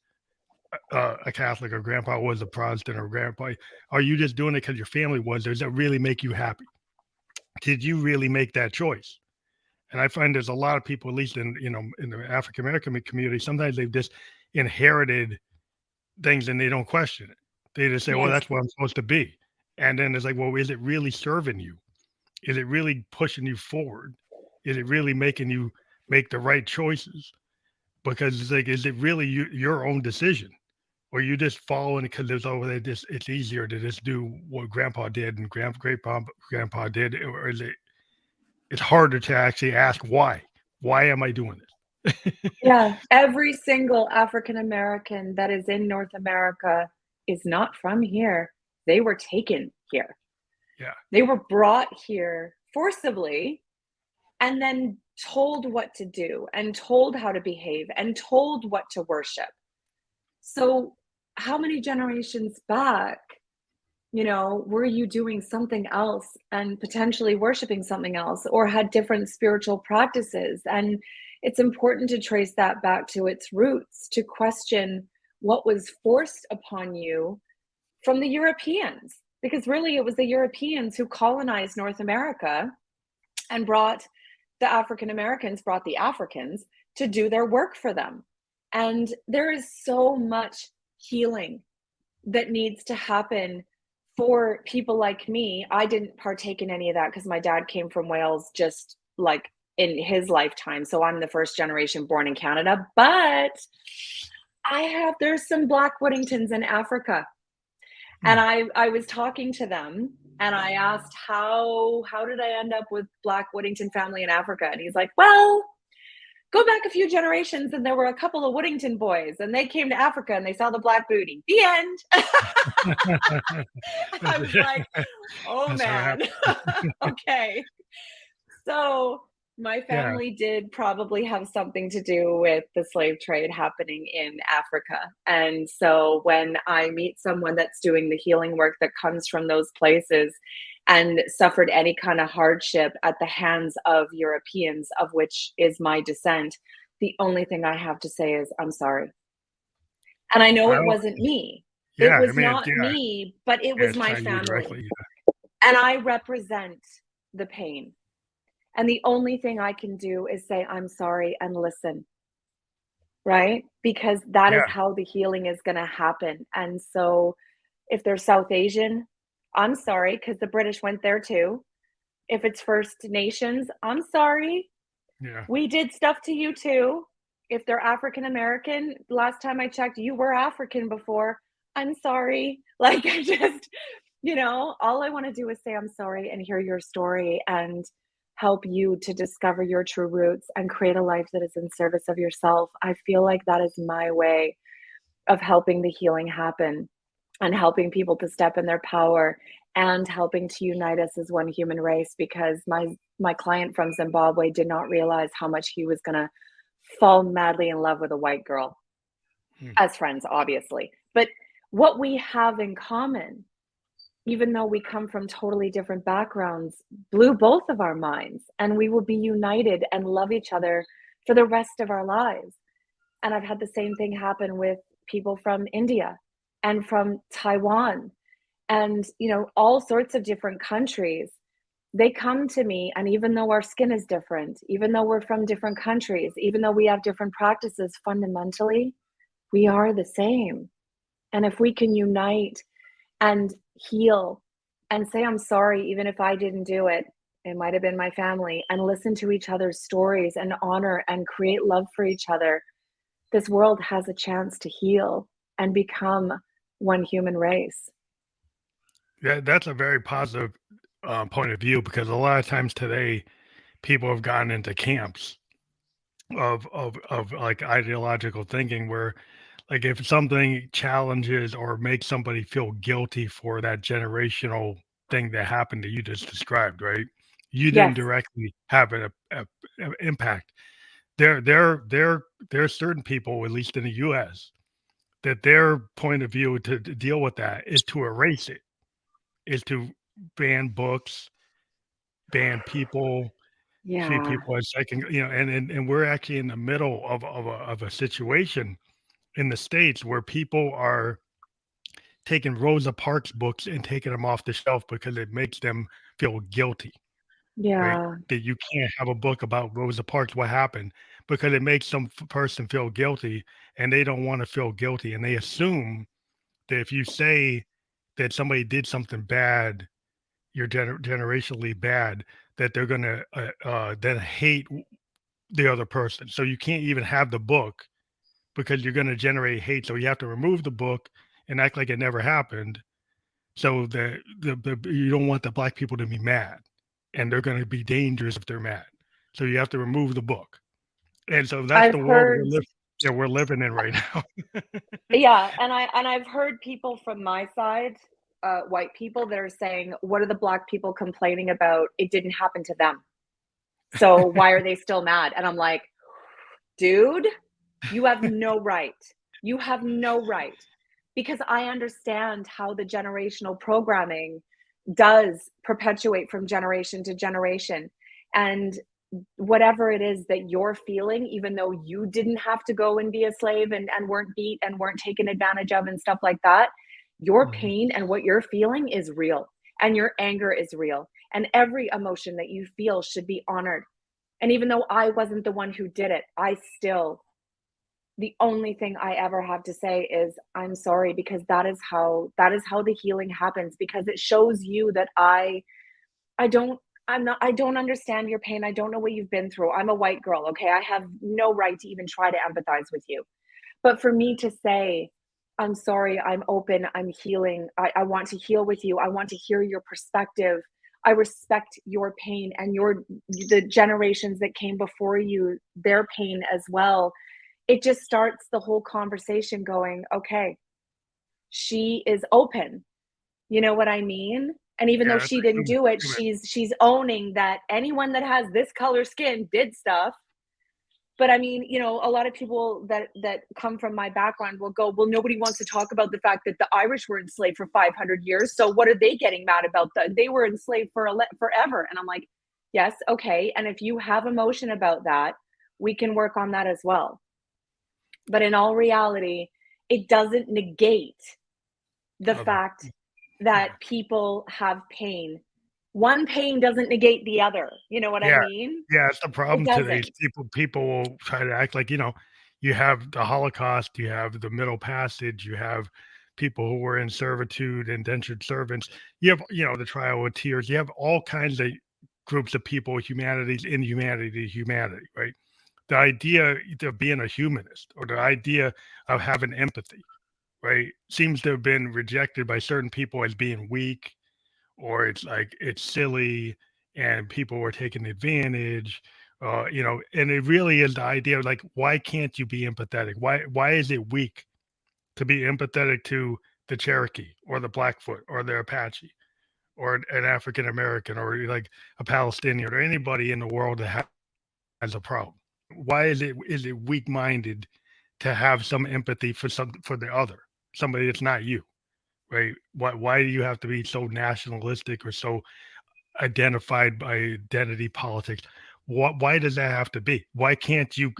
a Catholic, or grandpa was a Protestant, or grandpa? Are you just doing it because your family was? Does that really make you happy? Did you really make that choice? And I find there's a lot of people, at least in the African American community, sometimes they've just inherited things and they don't question it. They just say, "Well, Yes. that's what I'm supposed to be." And then it's like, "Well, is it really serving you? Is it really pushing you forward? Is it really making you make the right choices?" Because it's like, is it really your own decision? Or you just following it because it's easier to just do what grandpa did and grandpa did, or is it's harder to actually ask why am I doing this? Yeah, every single African American that is in North America is not from here. They were taken here. Yeah, They were brought here forcibly and then told what to do and told how to behave and told what to worship. So, how many generations back, were you doing something else and potentially worshiping something else, or had different spiritual practices? And it's important to trace that back to its roots, to question what was forced upon you from the Europeans, because really it was the Europeans who colonized North America and brought the Africans to do their work for them. And there is so much healing that needs to happen for people like me. I didn't partake in any of that because my dad came from Wales just like in his lifetime. So I'm the first generation born in Canada, but there's some Black Woodingtons in Africa. And I was talking to them and I asked, how did I end up with Black Woodington family in Africa? And he's like, well, go back a few generations and there were a couple of Woodington boys and they came to Africa and they saw the black booty. The end. I was like, oh man. Okay. So my yeah, family did probably have something to do with the slave trade happening in Africa. And so when I meet someone that's doing the healing work that comes from those places and suffered any kind of hardship at the hands of Europeans, of which is my descent, the only thing I have to say is, I'm sorry. And I know I it don't, wasn't me. It yeah. I was mean, not me, but it was it's my not you family. directly. And I represent the pain. And the only thing I can do is say, I'm sorry, and listen. right? Because that is Yeah. how the healing is gonna happen, and so, if they're South Asian, I'm sorry, because the British went there too. If it's First Nations, I'm sorry, Yeah. we did stuff to you too. If they're African American, last time I checked, you were African before. I'm sorry. Like, I just, all I want to do is say I'm sorry and hear your story and help you to discover your true roots and create a life that is in service of yourself. I feel like that is my way of helping the healing happen and helping people to step in their power and helping to unite us as one human race, because my client from Zimbabwe did not realize how much he was going to fall madly in love with a white girl, Hmm. as friends obviously, but what we have in common, even though we come from totally different backgrounds, blew both of our minds, and we will be united and love each other for the rest of our lives. And I've had the same thing happen with people from India and from Taiwan and, all sorts of different countries. They come to me, and even though our skin is different, even though we're from different countries, even though we have different practices, fundamentally, we are the same. And if we can unite and heal and say, I'm sorry, even if I didn't do it, it might have been my family, and listen to each other's stories and honor and create love for each other, this world has a chance to heal and become one human race. Yeah, that's a very positive point of view because a lot of times today people have gotten into camps of like ideological thinking where like if something challenges or makes somebody feel guilty for that generational thing that happened that you just described, right? You didn't Yes. directly have an impact. There are certain people, at least in the U.S., that their point of view to deal with that is to erase it, is to ban books, ban people, treat Yeah. people as second, and we're actually in the middle of a situation in the States where people are taking Rosa Parks books and taking them off the shelf because it makes them feel guilty, right? Yeah. That you can't have a book about Rosa Parks, what happened, because it makes some person feel guilty and they don't want to feel guilty. And they assume that if you say that somebody did something bad, you're generationally bad, that they're going to then hate the other person. So you can't even have the book because you're going to generate hate. So you have to remove the book and act like it never happened. So the you don't want the black people to be mad, and they're going to be dangerous if they're mad. So you have to remove the book, and so that's I've the world heard we're living in right now. Yeah, and I've heard people from my side, white people that are saying, "What are the black people complaining about? It didn't happen to them. So why are they still mad?" And I'm like, "Dude, you have no right. You have no right." Because I understand how the generational programming does perpetuate from generation to generation. And whatever it is that you're feeling, even though you didn't have to go and be a slave and weren't beat and weren't taken advantage of and stuff like that, your Mhm. pain and what you're feeling is real. And your anger is real. And every emotion that you feel should be honored. And even though I wasn't the one who did it, the only thing I ever have to say is I'm sorry, because that is how the healing happens, because it shows you that I don't I don't understand your pain. I don't know what you've been through. I'm a white girl, okay? I have no right to even try to empathize with you. But for me to say, I'm sorry, I'm open, I'm healing, I want to heal with you, I want to hear your perspective. I respect your pain and the generations that came before you, their pain as well. It just starts the whole conversation going, okay, she is open. You know what I mean? And even though Yeah, it's she a didn't do it, human. she's owning that anyone that has this color skin did stuff. But I mean, a lot of people that come from my background will go, well, nobody wants to talk about the fact that the Irish were enslaved for 500 years. So what are they getting mad about? They were enslaved for forever. And I'm like, yes, okay. And if you have emotion about that, we can work on that as well. But in all reality, it doesn't negate the Other. fact that Yeah. people have pain. One pain doesn't negate the other. You know what I Yeah. mean? Yeah, it's the It problem today is doesn't. people will try to act like, You have the Holocaust, you have the Middle Passage, you have people who were in servitude, indentured servants. You have, the trial of tears. You have all kinds of groups of people, humanity's inhumanity to humanity, right? The idea of being a humanist or the idea of having empathy, right, seems to have been rejected by certain people as being weak, or it's like it's silly and people were taking advantage. And it really is the idea of like, why can't you be empathetic? Why is it weak to be empathetic to the Cherokee or the Blackfoot or the Apache or an African American or like a Palestinian or anybody in the world that has a problem? Why is it weak minded to have some empathy for the other, somebody that's not you, right? Why do you have to be so nationalistic or so identified by identity politics? Why does that have to be? Why can't you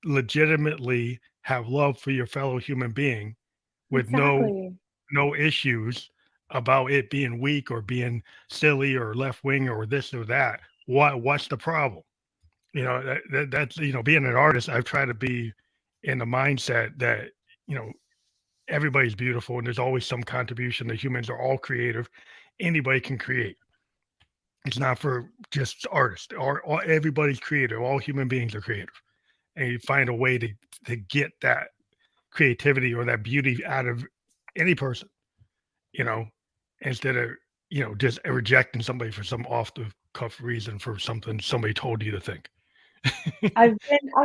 legitimately have love for your fellow human being with Exactly. no issues about it being weak or being silly or left wing or this or that? What's the problem? That's being an artist. I've tried to be in the mindset that you know everybody's beautiful and there's always some contribution. The humans are all creative. Anybody can create. It's not for just artists. Everybody's creative. All human beings are creative, and you find a way to get that creativity or that beauty out of any person. You know, instead of just rejecting somebody for some off the cuff reason for something somebody told you to think. I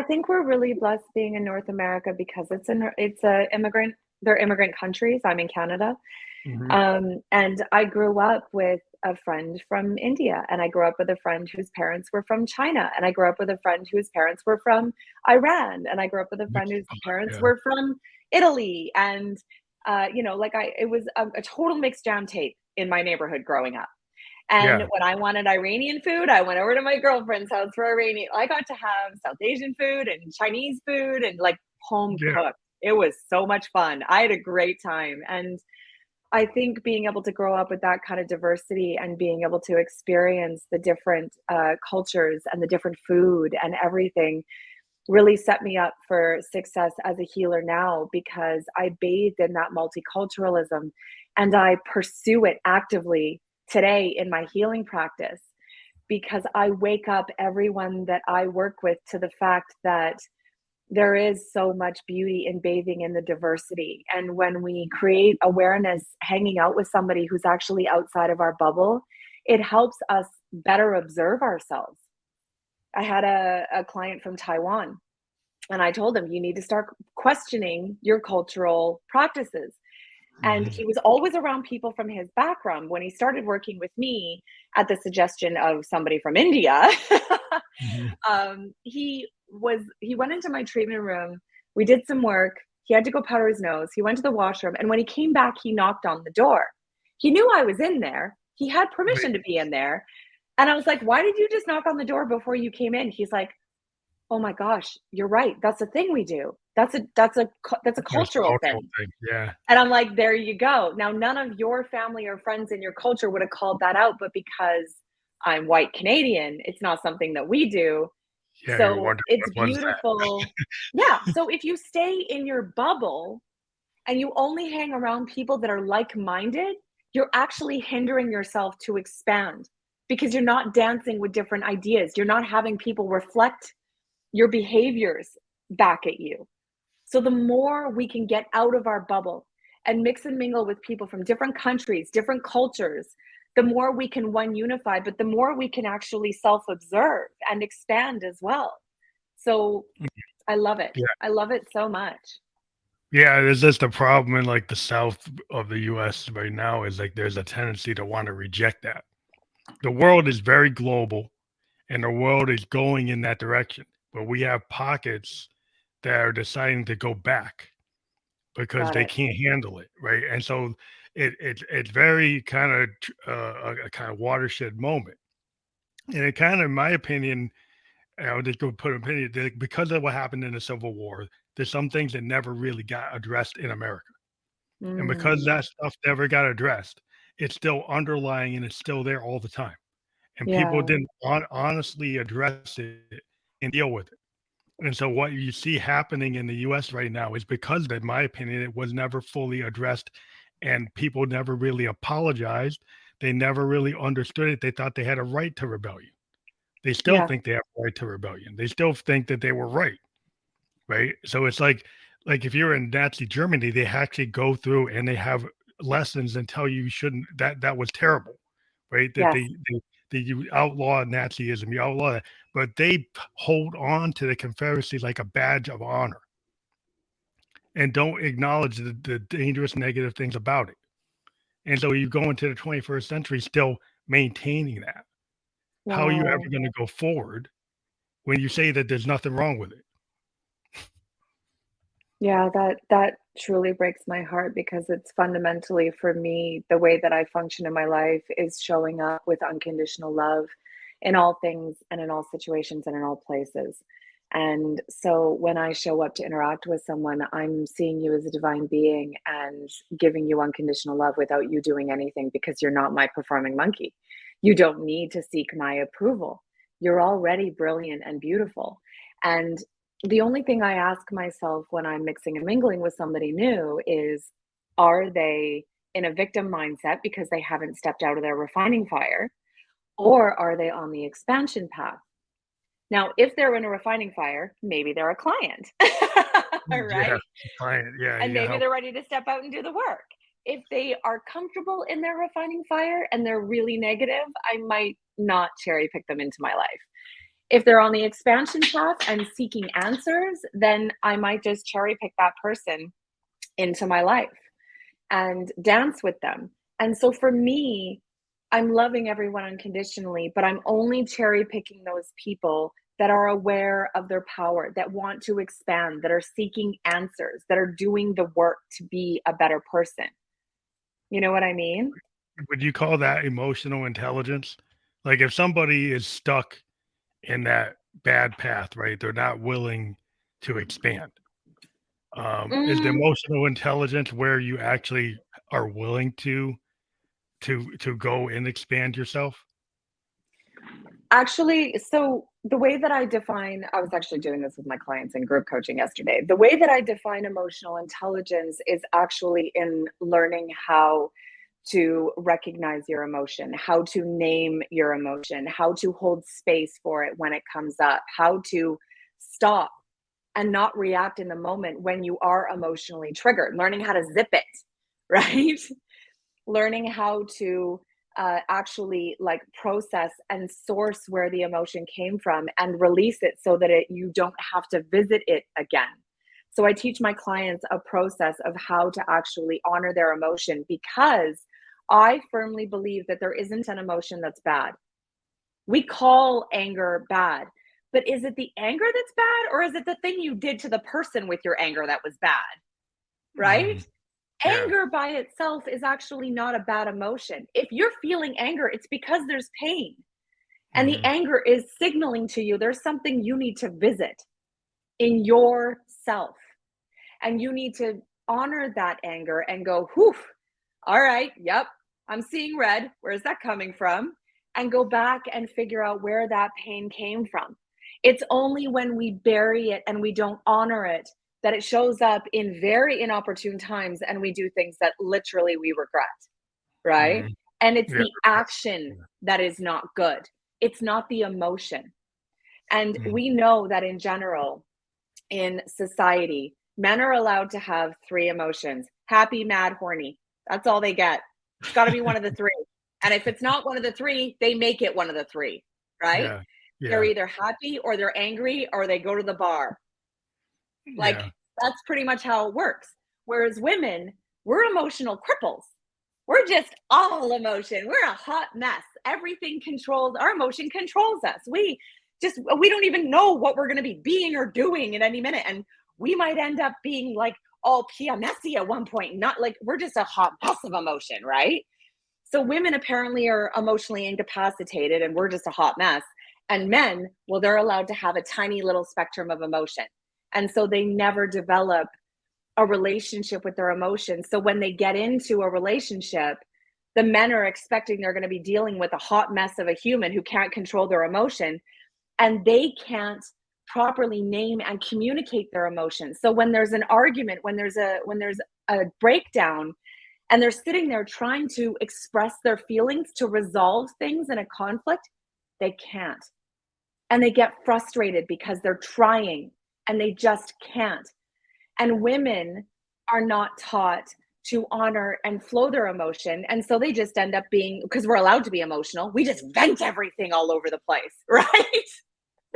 think we're really blessed being in North America because it's a immigrant they're immigrant countries. I'm in Canada. Hmm. And I grew up with a friend from India, and I grew up with a friend whose parents were from China, and I grew up with a friend whose parents were from Iran, and I grew up with a friend whose parents Yeah, were from Italy. And like it was a total mixed jam tape in my neighborhood growing up. And yeah, when I wanted Iranian food, I went over to my girlfriend's house for Iranian. I got to have South Asian food and Chinese food and like home yeah. cooked. It was so much fun. I had a great time. And I think being able to grow up with that kind of diversity and being able to experience the different cultures and the different food and everything really set me up for success as a healer now, because I bathed in that multiculturalism and I pursue it actively today in my healing practice, because I wake up everyone that I work with to the fact that there is so much beauty in bathing in the diversity. And when we create awareness hanging out with somebody who's actually outside of our bubble, it helps us better observe ourselves. I had a client from Taiwan, and I told him, you need to start questioning your cultural practices. And Mhm. he was always around people from his background. When he started working with me at the suggestion of somebody from India, Mhm. he went into my treatment room. We did some work. He had to go powder his nose. He went to the washroom. And when he came back, he knocked on the door. He knew I was in there. He had Right. permission to be in there. And I was like, why did you just knock on the door before you came in? He's like, oh my gosh, you're right. That's a thing we do. That's a There's a cultural cultural thing. thing. Yeah. And I'm like, there you go. Now, none of your family or friends in your culture would have called that out, but because I'm white Canadian, it's not something that we do. Yeah. You're So wondering it's what was that? beautiful. Yeah. So if you stay in your bubble and you only hang around people that are like minded, you're actually hindering yourself to expand, because you're not dancing with different ideas. You're not having people reflect your behaviors back at you. So the more we can get out of our bubble and mix and mingle with people from different countries, different cultures, the more we can one unify, but the more we can actually self-observe and expand as well. So I love it. Yeah. I love it so much. Yeah. There's just a problem in like the South of the US right now is like there's a tendency to want to reject that. The world is very global and the world is going in that direction. But we have pockets that are deciding to go back because Got they it. can't handle it, right? And so it's very kind of a kind of watershed moment. And it kind of, in my opinion, I'll just go put an opinion that because of what happened in the Civil War, there's some things that never really got addressed in America. And because Mm, that stuff never got addressed, it's still underlying and it's still there all the time. And people yeah. didn't honestly address it and deal with it. And so what you see happening in the US right now is because, in my opinion, it was never fully addressed and people never really apologized. They never really understood it. They thought they had a right to rebellion. They still Yeah. think they have a right to rebellion. They still think that they were right. Right. So it's like if you're in Nazi Germany, they actually go through and they have lessons and tell you shouldn't that was terrible. Right. That Yes. they you outlaw Nazism, you outlaw that, but they hold on to the Confederacy like a badge of honor and don't acknowledge the dangerous negative things about it. And so you go into the 21st century still maintaining that. How are you ever Wow. going to go forward when you say that there's nothing wrong with it? Yeah, that truly breaks my heart because it's fundamentally for me, the way that I function in my life is showing up with unconditional love in all things and in all situations and in all places. And so when I show up to interact with someone, I'm seeing you as a divine being and giving you unconditional love without you doing anything because you're not my performing monkey. You don't need to seek my approval. You're already brilliant and beautiful. And the only thing I ask myself when I'm mixing and mingling with somebody new is, are they in a victim mindset because they haven't stepped out of their refining fire, or are they on the expansion path? Now, if they're in a refining fire, maybe they're a client, Yeah, right? fine. Yeah, And you maybe help. they're ready to step out and do the work. If they are comfortable in their refining fire and they're really negative, I might not cherry pick them into my life. If they're on the expansion path and seeking answers, then I might just cherry pick that person into my life and dance with them. And so for me, I'm loving everyone unconditionally, but I'm only cherry picking those people that are aware of their power, that want to expand, that are seeking answers, that are doing the work to be a better person. You know what I mean? Would you call that emotional intelligence? Like if somebody is stuck in that bad path, right? They're not willing to expand. Is the Mm, emotional intelligence where you actually are willing to go and expand yourself? Actually, so the way that I was actually doing this with my clients in group coaching yesterday. The way that I define emotional intelligence is actually in learning how to recognize your emotion, how to name your emotion, how to hold space for it when it comes up, how to stop and not react in the moment when you are emotionally triggered, learning how to zip it, right? Learning how to actually like process and source where the emotion came from and release it so that you don't have to visit it again. So I teach my clients a process of how to actually honor their emotion because I firmly believe that there isn't an emotion that's bad. We call anger bad, but is it the anger that's bad or is it the thing you did to the person with your anger that was bad? Mm, Right? yeah. Anger by itself is actually not a bad emotion. If you're feeling anger, it's because there's pain. And the Mhm. anger is signaling to you there's something you need to visit in yourself. And you need to honor that anger and go, whew, all right, yep, I'm seeing red. Where's that coming from? And go back and figure out where that pain came from. It's only when we bury it and we don't honor it that it shows up in very inopportune times and we do things that literally we regret, right? Mhm. And it's Yeah, the action yeah. that is not good. It's not the emotion. And Mhm. we know that in general, in society, men are allowed to have three emotions: happy, mad, horny. That's all they get. It's got to be one of the three. And if it's not one of the three, they make it one of the three, right? Yeah, They're yeah, either happy or they're angry or they go to the bar. Like, yeah. that's pretty much how it works. Whereas women, we're emotional cripples. We're just all emotion. We're a hot mess. Everything controls, our emotion controls us. We don't even know what we're going to be being or doing in any minute. And we might end up being like all PMSy at one point, not like we're just a hot mess of emotion, right? So women apparently are emotionally incapacitated and we're just a hot mess. And men, well, they're allowed to have a tiny little spectrum of emotion. And so they never develop a relationship with their emotions. So when they get into a relationship, the men are expecting they're going to be dealing with a hot mess of a human who can't control their emotion and they can't properly name and communicate their emotions. So when there's an argument, when there's a breakdown, and they're sitting there trying to express their feelings to resolve things in a conflict, they can't. And they get frustrated because they're trying and they just can't. And women are not taught to honor and flow their emotion. And so they just end up being, because we're allowed to be emotional, we just vent everything all over the place, right?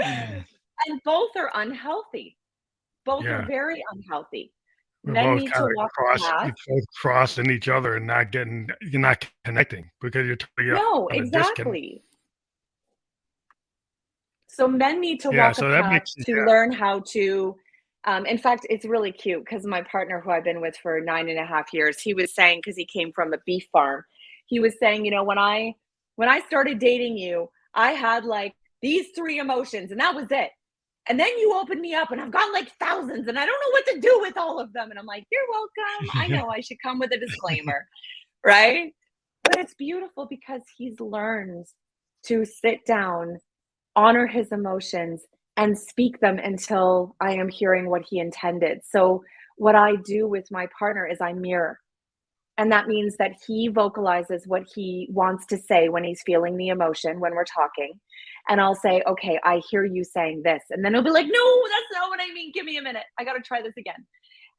Mm, And both are unhealthy. Both are yeah. very unhealthy. We're Men both need kind to of walk the cross, path. you're both crossing each other and you're not connecting because you're No, on a disconnect. exactly. So men need to Yeah, walk a so that path makes to learn how to, in fact, it's really cute because my partner who I've been with for 9.5 years, he was saying, because he came from a beef farm, he was saying, when I started dating you, I had like these three emotions and that was it. And then you opened me up and I've got like thousands and I don't know what to do with all of them. And I'm like, you're welcome. I yeah. know I should come with a disclaimer, right? But it's beautiful because he's learned to sit down, honor his emotions, and speak them until I am hearing what he intended. So, what I do with my partner is I mirror. And that means that he vocalizes what he wants to say when he's feeling the emotion when we're talking. And I'll say, okay, I hear you saying this. And then he'll be like, no, that's not what I mean. Give me a minute. I got to try this again.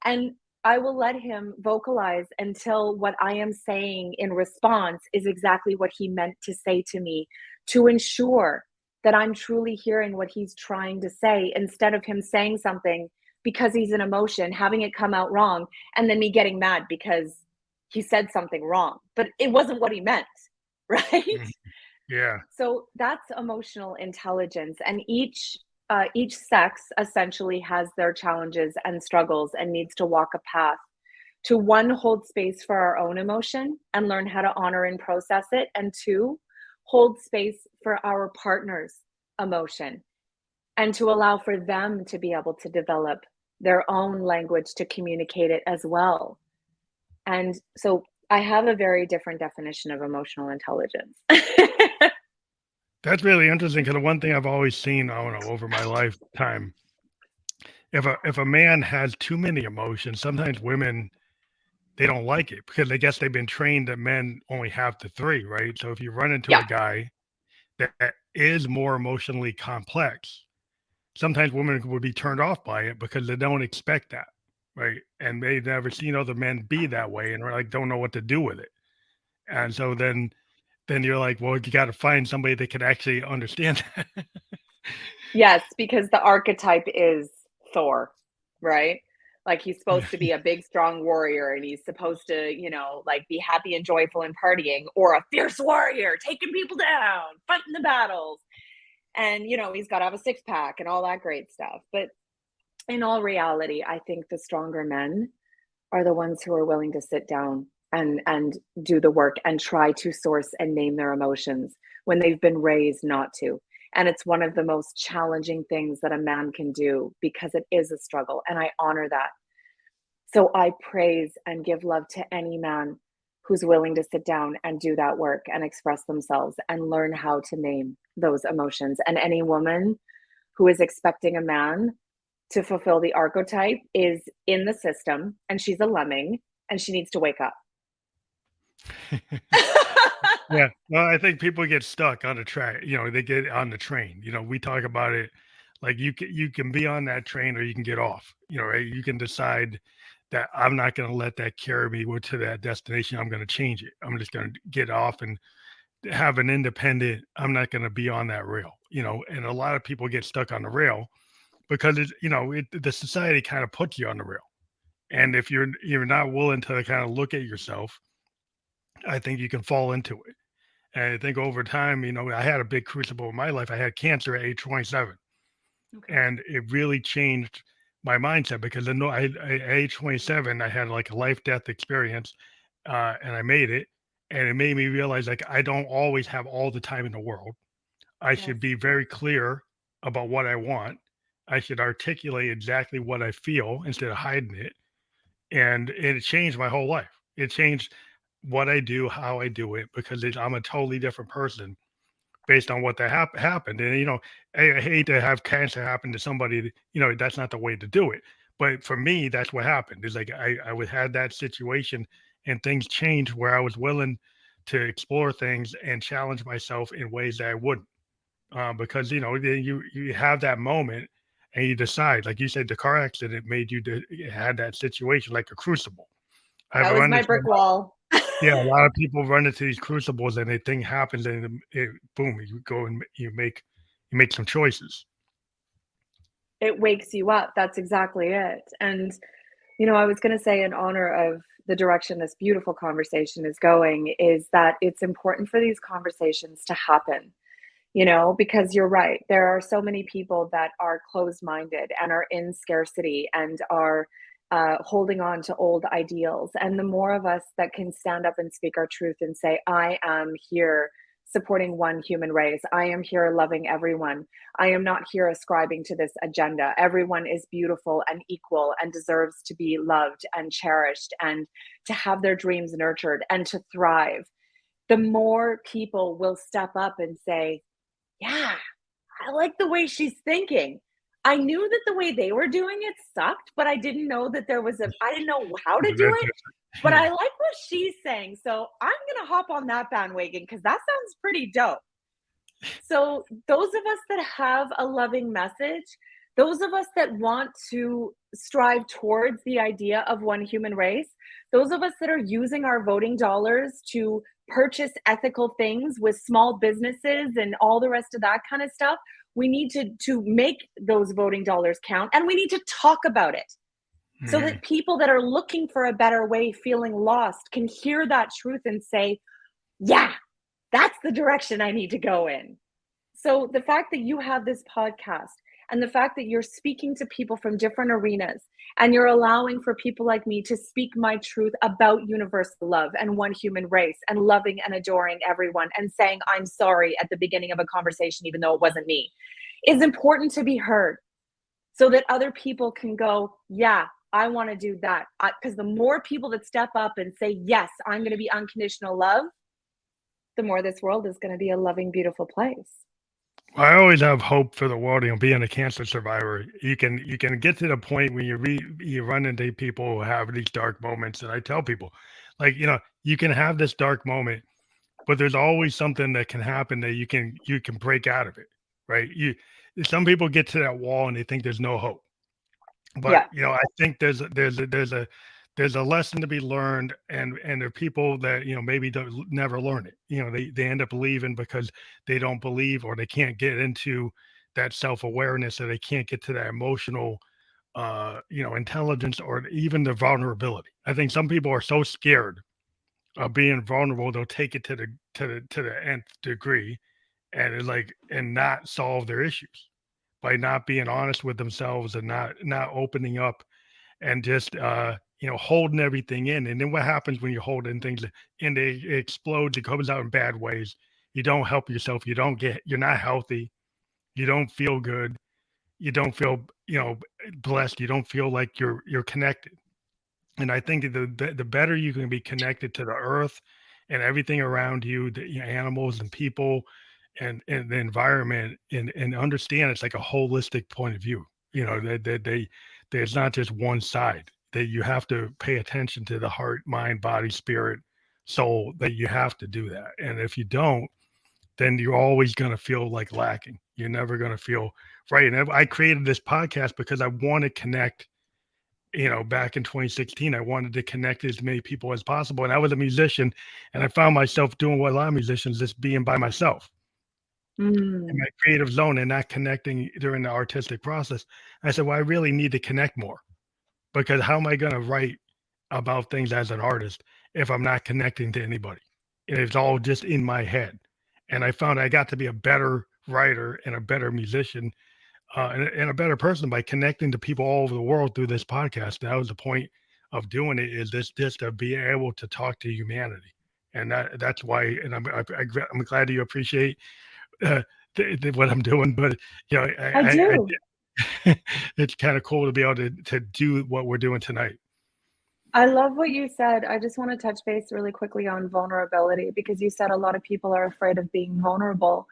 And I will let him vocalize until what I am saying in response is exactly what he meant to say to me, to ensure that I'm truly hearing what he's trying to say instead of him saying something because he's an emotion, having it come out wrong, and then me getting mad because he said something wrong, but it wasn't what he meant, right? Mhm. Yeah. So that's emotional intelligence, and each sex essentially has their challenges and struggles and needs to walk a path to, one, hold space for our own emotion and learn how to honor and process it, and two, hold space for our partner's emotion and to allow for them to be able to develop their own language to communicate it as well. And so I have a very different definition of emotional intelligence. That's really interesting because the one thing I've always seen, I don't know, over my lifetime, if a man has too many emotions, sometimes women they don't like it because I guess they've been trained that men only have the three, right? So if you run into Yeah. a guy that is more emotionally complex, sometimes women would be turned off by it because they don't expect that, right? And they've never seen other men be that way and like don't know what to do with it. And so then you're like, well, you got to find somebody that can actually understand that. Yes, because the archetype is Thor, right? Like he's supposed to be a big, strong warrior and he's supposed to, like be happy and joyful and partying, or a fierce warrior taking people down, fighting the battles. And, he's got to have a six pack and all that great stuff. But in all reality, I think the stronger men are the ones who are willing to sit down and do the work and try to source and name their emotions when they've been raised not to. And it's one of the most challenging things that a man can do because it is a struggle, and I honor that. So I praise and give love to any man who's willing to sit down and do that work and express themselves and learn how to name those emotions. And any woman who is expecting a man to fulfill the archetype is in the system and she's a lemming and she needs to wake up. Yeah. Well, I think people get stuck on the track. They get on the train. We talk about it like you can be on that train or you can get off. Right? You can decide that I'm not going to let that carry me to that destination. I'm going to change it. I'm just going to get off and have an independent. I'm not going to be on that rail. And a lot of people get stuck on the rail because the society kind of puts you on the rail. And if you're not willing to kind of look at yourself, I think you can fall into it. And I think over time, I had a big crucible in my life. I had cancer at age 27, Okay. and it really changed my mindset because I know at age 27, I had like a life death experience, and I made it. And it made me realize like I don't always have all the time in the world. I Yes. should be very clear about what I want. I should articulate exactly what I feel instead of hiding it. And it changed my whole life. It changed what I do, how I do it, because I'm a totally different person based on what that happened. And, I hate to have cancer happen to somebody, that's not the way to do it. But for me, that's what happened. It's like I would had that situation and things changed where I was willing to explore things and challenge myself in ways that I wouldn't. Because then you have that moment and you decide, like you said, the car accident made you had that situation like a crucible. I've That was run my into brick wall. yeah, a lot of people run into these crucibles and a thing happens and boom, you go and you make some choices. It wakes you up. That's exactly it. And, I was going to say, in honor of the direction this beautiful conversation is going, is that it's important for these conversations to happen, because you're right. There are so many people that are closed minded and are in scarcity and are holding on to old ideals. And the more of us that can stand up and speak our truth and say, I am here supporting one human race. I am here loving everyone. I am not here ascribing to this agenda. Everyone is beautiful and equal and deserves to be loved and cherished and to have their dreams nurtured and to thrive. The more people will step up and say, yeah, I like the way she's thinking. I knew that the way they were doing it sucked, but I didn't know that I didn't know how to do it, but I Yeah. like what she's saying. So I'm going to hop on that bandwagon because that sounds pretty dope. So those of us that have a loving message, those of us that want to strive towards the idea of one human race, those of us that are using our voting dollars to purchase ethical things with small businesses and all the rest of that kind of stuff, we need to make those voting dollars count, and we need to talk about it so Mhm. that people that are looking for a better way, feeling lost, can hear that truth and say, yeah, that's the direction I need to go in. So the fact that you have this podcast and the fact that you're speaking to people from different arenas and you're allowing for people like me to speak my truth about universal love and one human race and loving and adoring everyone and saying I'm sorry at the beginning of a conversation even though it wasn't me is important to be heard so that other people can go, yeah, I want to do that. Because the more people that step up and say, yes, I'm going to be unconditional love, the more this world is going to be a loving, beautiful place. I always have hope for the world. Being a cancer survivor, you can get to the point when you run into people who have these dark moments, and I tell people, like you can have this dark moment, but there's always something that can happen that you can break out of it, right? Some people get to that wall and they think there's no hope, but Yeah. I think there's a lesson to be learned, and there are people that maybe don't never learn it. They end up leaving because they don't believe or they can't get into that self-awareness, or they can't get to that emotional intelligence, or even the vulnerability. I think some people are so scared of being vulnerable they'll take it to the nth degree, and not solve their issues by not being honest with themselves and not opening up and just holding everything in. And then what happens when you're holding things and it explodes? It comes out in bad ways. You don't help yourself. You're not healthy. You don't feel good. You don't feel blessed. You don't feel like you're connected. And I think that the better you can be connected to the earth and everything around you, the animals and people and the environment, and understand it's like a holistic point of view. There's not just one side. That you have to pay attention to the heart, mind, body, spirit, soul. That you have to do that. And if you don't, then you're always going to feel like lacking. You're never going to feel right. And I created this podcast because I want to connect. Back in 2016, I wanted to connect as many people as possible. And I was a musician, and I found myself doing what a lot of musicians, just being by myself in Mm. my creative zone and not connecting during the artistic process. I said, well, I really need to connect more, because how am I going to write about things as an artist if I'm not connecting to anybody? And it's all just in my head. And I found I got to be a better writer and a better musician, and a better person by connecting to people all over the world through this podcast. That was the point of doing it, is this just to be able to talk to humanity. And that's why, and I'm glad you appreciate uh, what I'm doing, but I do. it's kind of cool to be able to do what we're doing tonight. I love what you said. I just want to touch base really quickly on vulnerability because you said a lot of people are afraid of being vulnerable.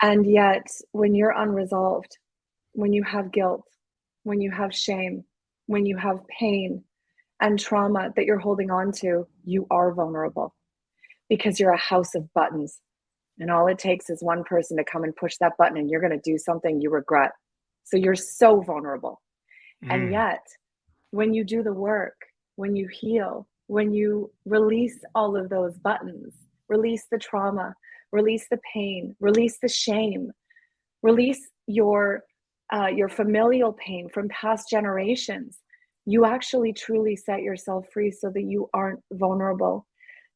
And yet, when you're unresolved, when you have guilt, when you have shame, when you have pain and trauma that you're holding on to, you are vulnerable because you're a house of buttons. And all it takes is one person to come and push that button, and you're going to do something you regret. So you're so vulnerable. And Mm, yet, when you do the work, when you heal, when you release all of those buttons, release the trauma, release the pain, release the shame, release your familial pain from past generations, you actually truly set yourself free so that you aren't vulnerable.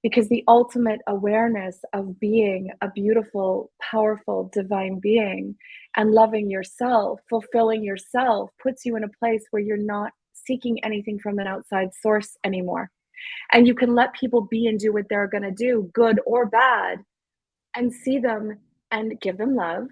Because the ultimate awareness of being a beautiful, powerful, divine being and loving yourself, fulfilling yourself, puts you in a place where you're not seeking anything from an outside source anymore. And you can let people be and do what they're going to do, good or bad, and see them and give them love.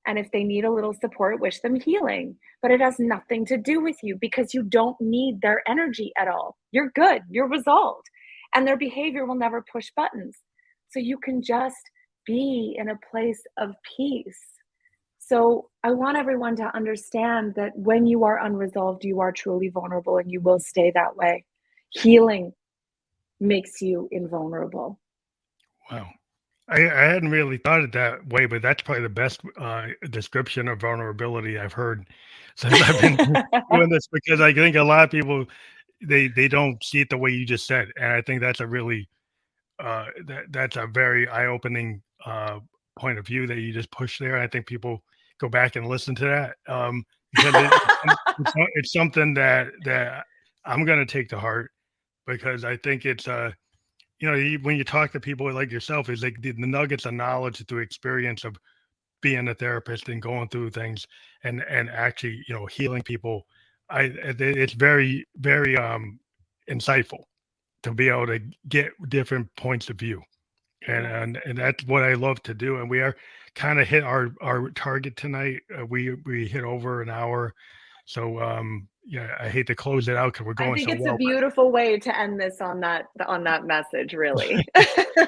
And if they need a little support, wish them healing. But it has nothing to do with you because you don't need their energy at all. You're good, you're resolved, and their behavior will never push buttons. So you can just be in a place of peace. So I want everyone to understand that when you are unresolved, you are truly vulnerable and you will stay that way. Healing makes you invulnerable. wow. I hadn't really thought it that way, but that's probably the best description of vulnerability I've heard since I've been doing this, because I think a lot of people they don't see it the way you just said, and I think that's a really that's a very eye-opening point of view that you just pushed there. I think people go back and listen to that, because it's something that I'm going to take to heart, because I think it's when you talk to people like yourself, it's like the nuggets of knowledge through experience of being a therapist and going through things and actually healing people. It's very very insightful to be able to get different points of view, and Yes. and that's what I love to do. And we are kind of hit our target tonight. We hit over an hour, so yeah, I hate to close it out because we're I going think so it's a well. beautiful way to end this on that message, really. I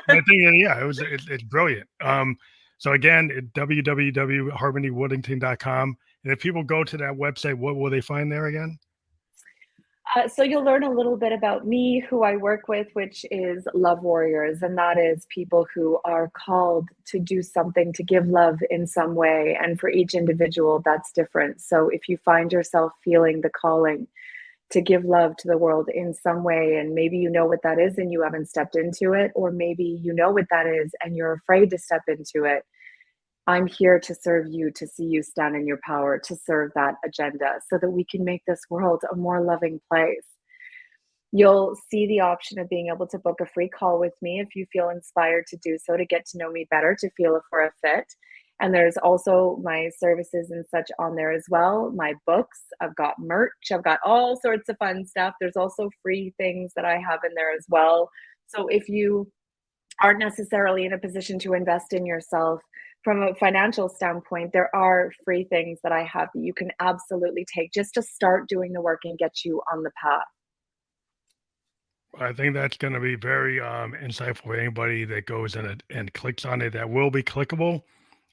think yeah, it's brilliant. So again, www.harmoneywoodington.com, and if people go to that website, what will they find there again? So you'll learn a little bit about me, who I work with, which is love warriors, and that is people who are called to do something to give love in some way. And for each individual, that's different. So if you find yourself feeling the calling to give love to the world in some way, and maybe you know what that is and you haven't stepped into it, or maybe you know what that is and you're afraid to step into it, I'm here to serve you, to see you stand in your power, to serve that agenda so that we can make this world a more loving place. You'll see the option of being able to book a free call with me if you feel inspired to do so, to get to know me better, to feel if we're a fit. And there's also my services and such on there as well. My books, I've got merch, I've got all sorts of fun stuff. There's also free things that I have in there as well. So if you aren't necessarily in a position to invest in yourself from a financial standpoint, there are free things that I have that you can absolutely take just to start doing the work and get you on the path. I think that's going to be very insightful for anybody that goes in it and clicks on it. That will be clickable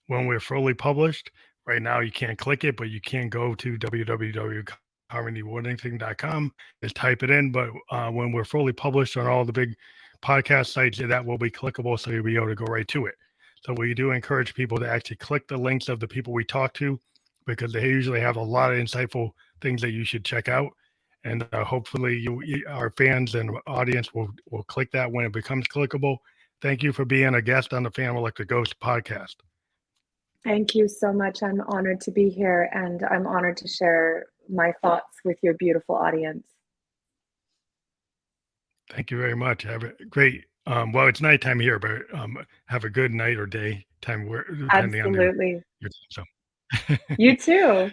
when we're fully published. Right now, you can't click it, but you can go to www.harmoneywoodington.com, just type it in. But when we're fully published on all the big podcast sites, that will be clickable, so you'll be able to go right to it. So we do encourage people to actually click the links of the people we talk to, because they usually have a lot of insightful things that you should check out. And hopefully, our fans and audience will click that when it becomes clickable. Thank you for being a guest on the Phantom Electric Ghost podcast. Thank you so much. I'm honored to be here and I'm honored to share my thoughts with your beautiful audience. Thank you very much. Have a great, well, it's nighttime here, but have a good night or day time, where depending on Absolutely. your time. So You too.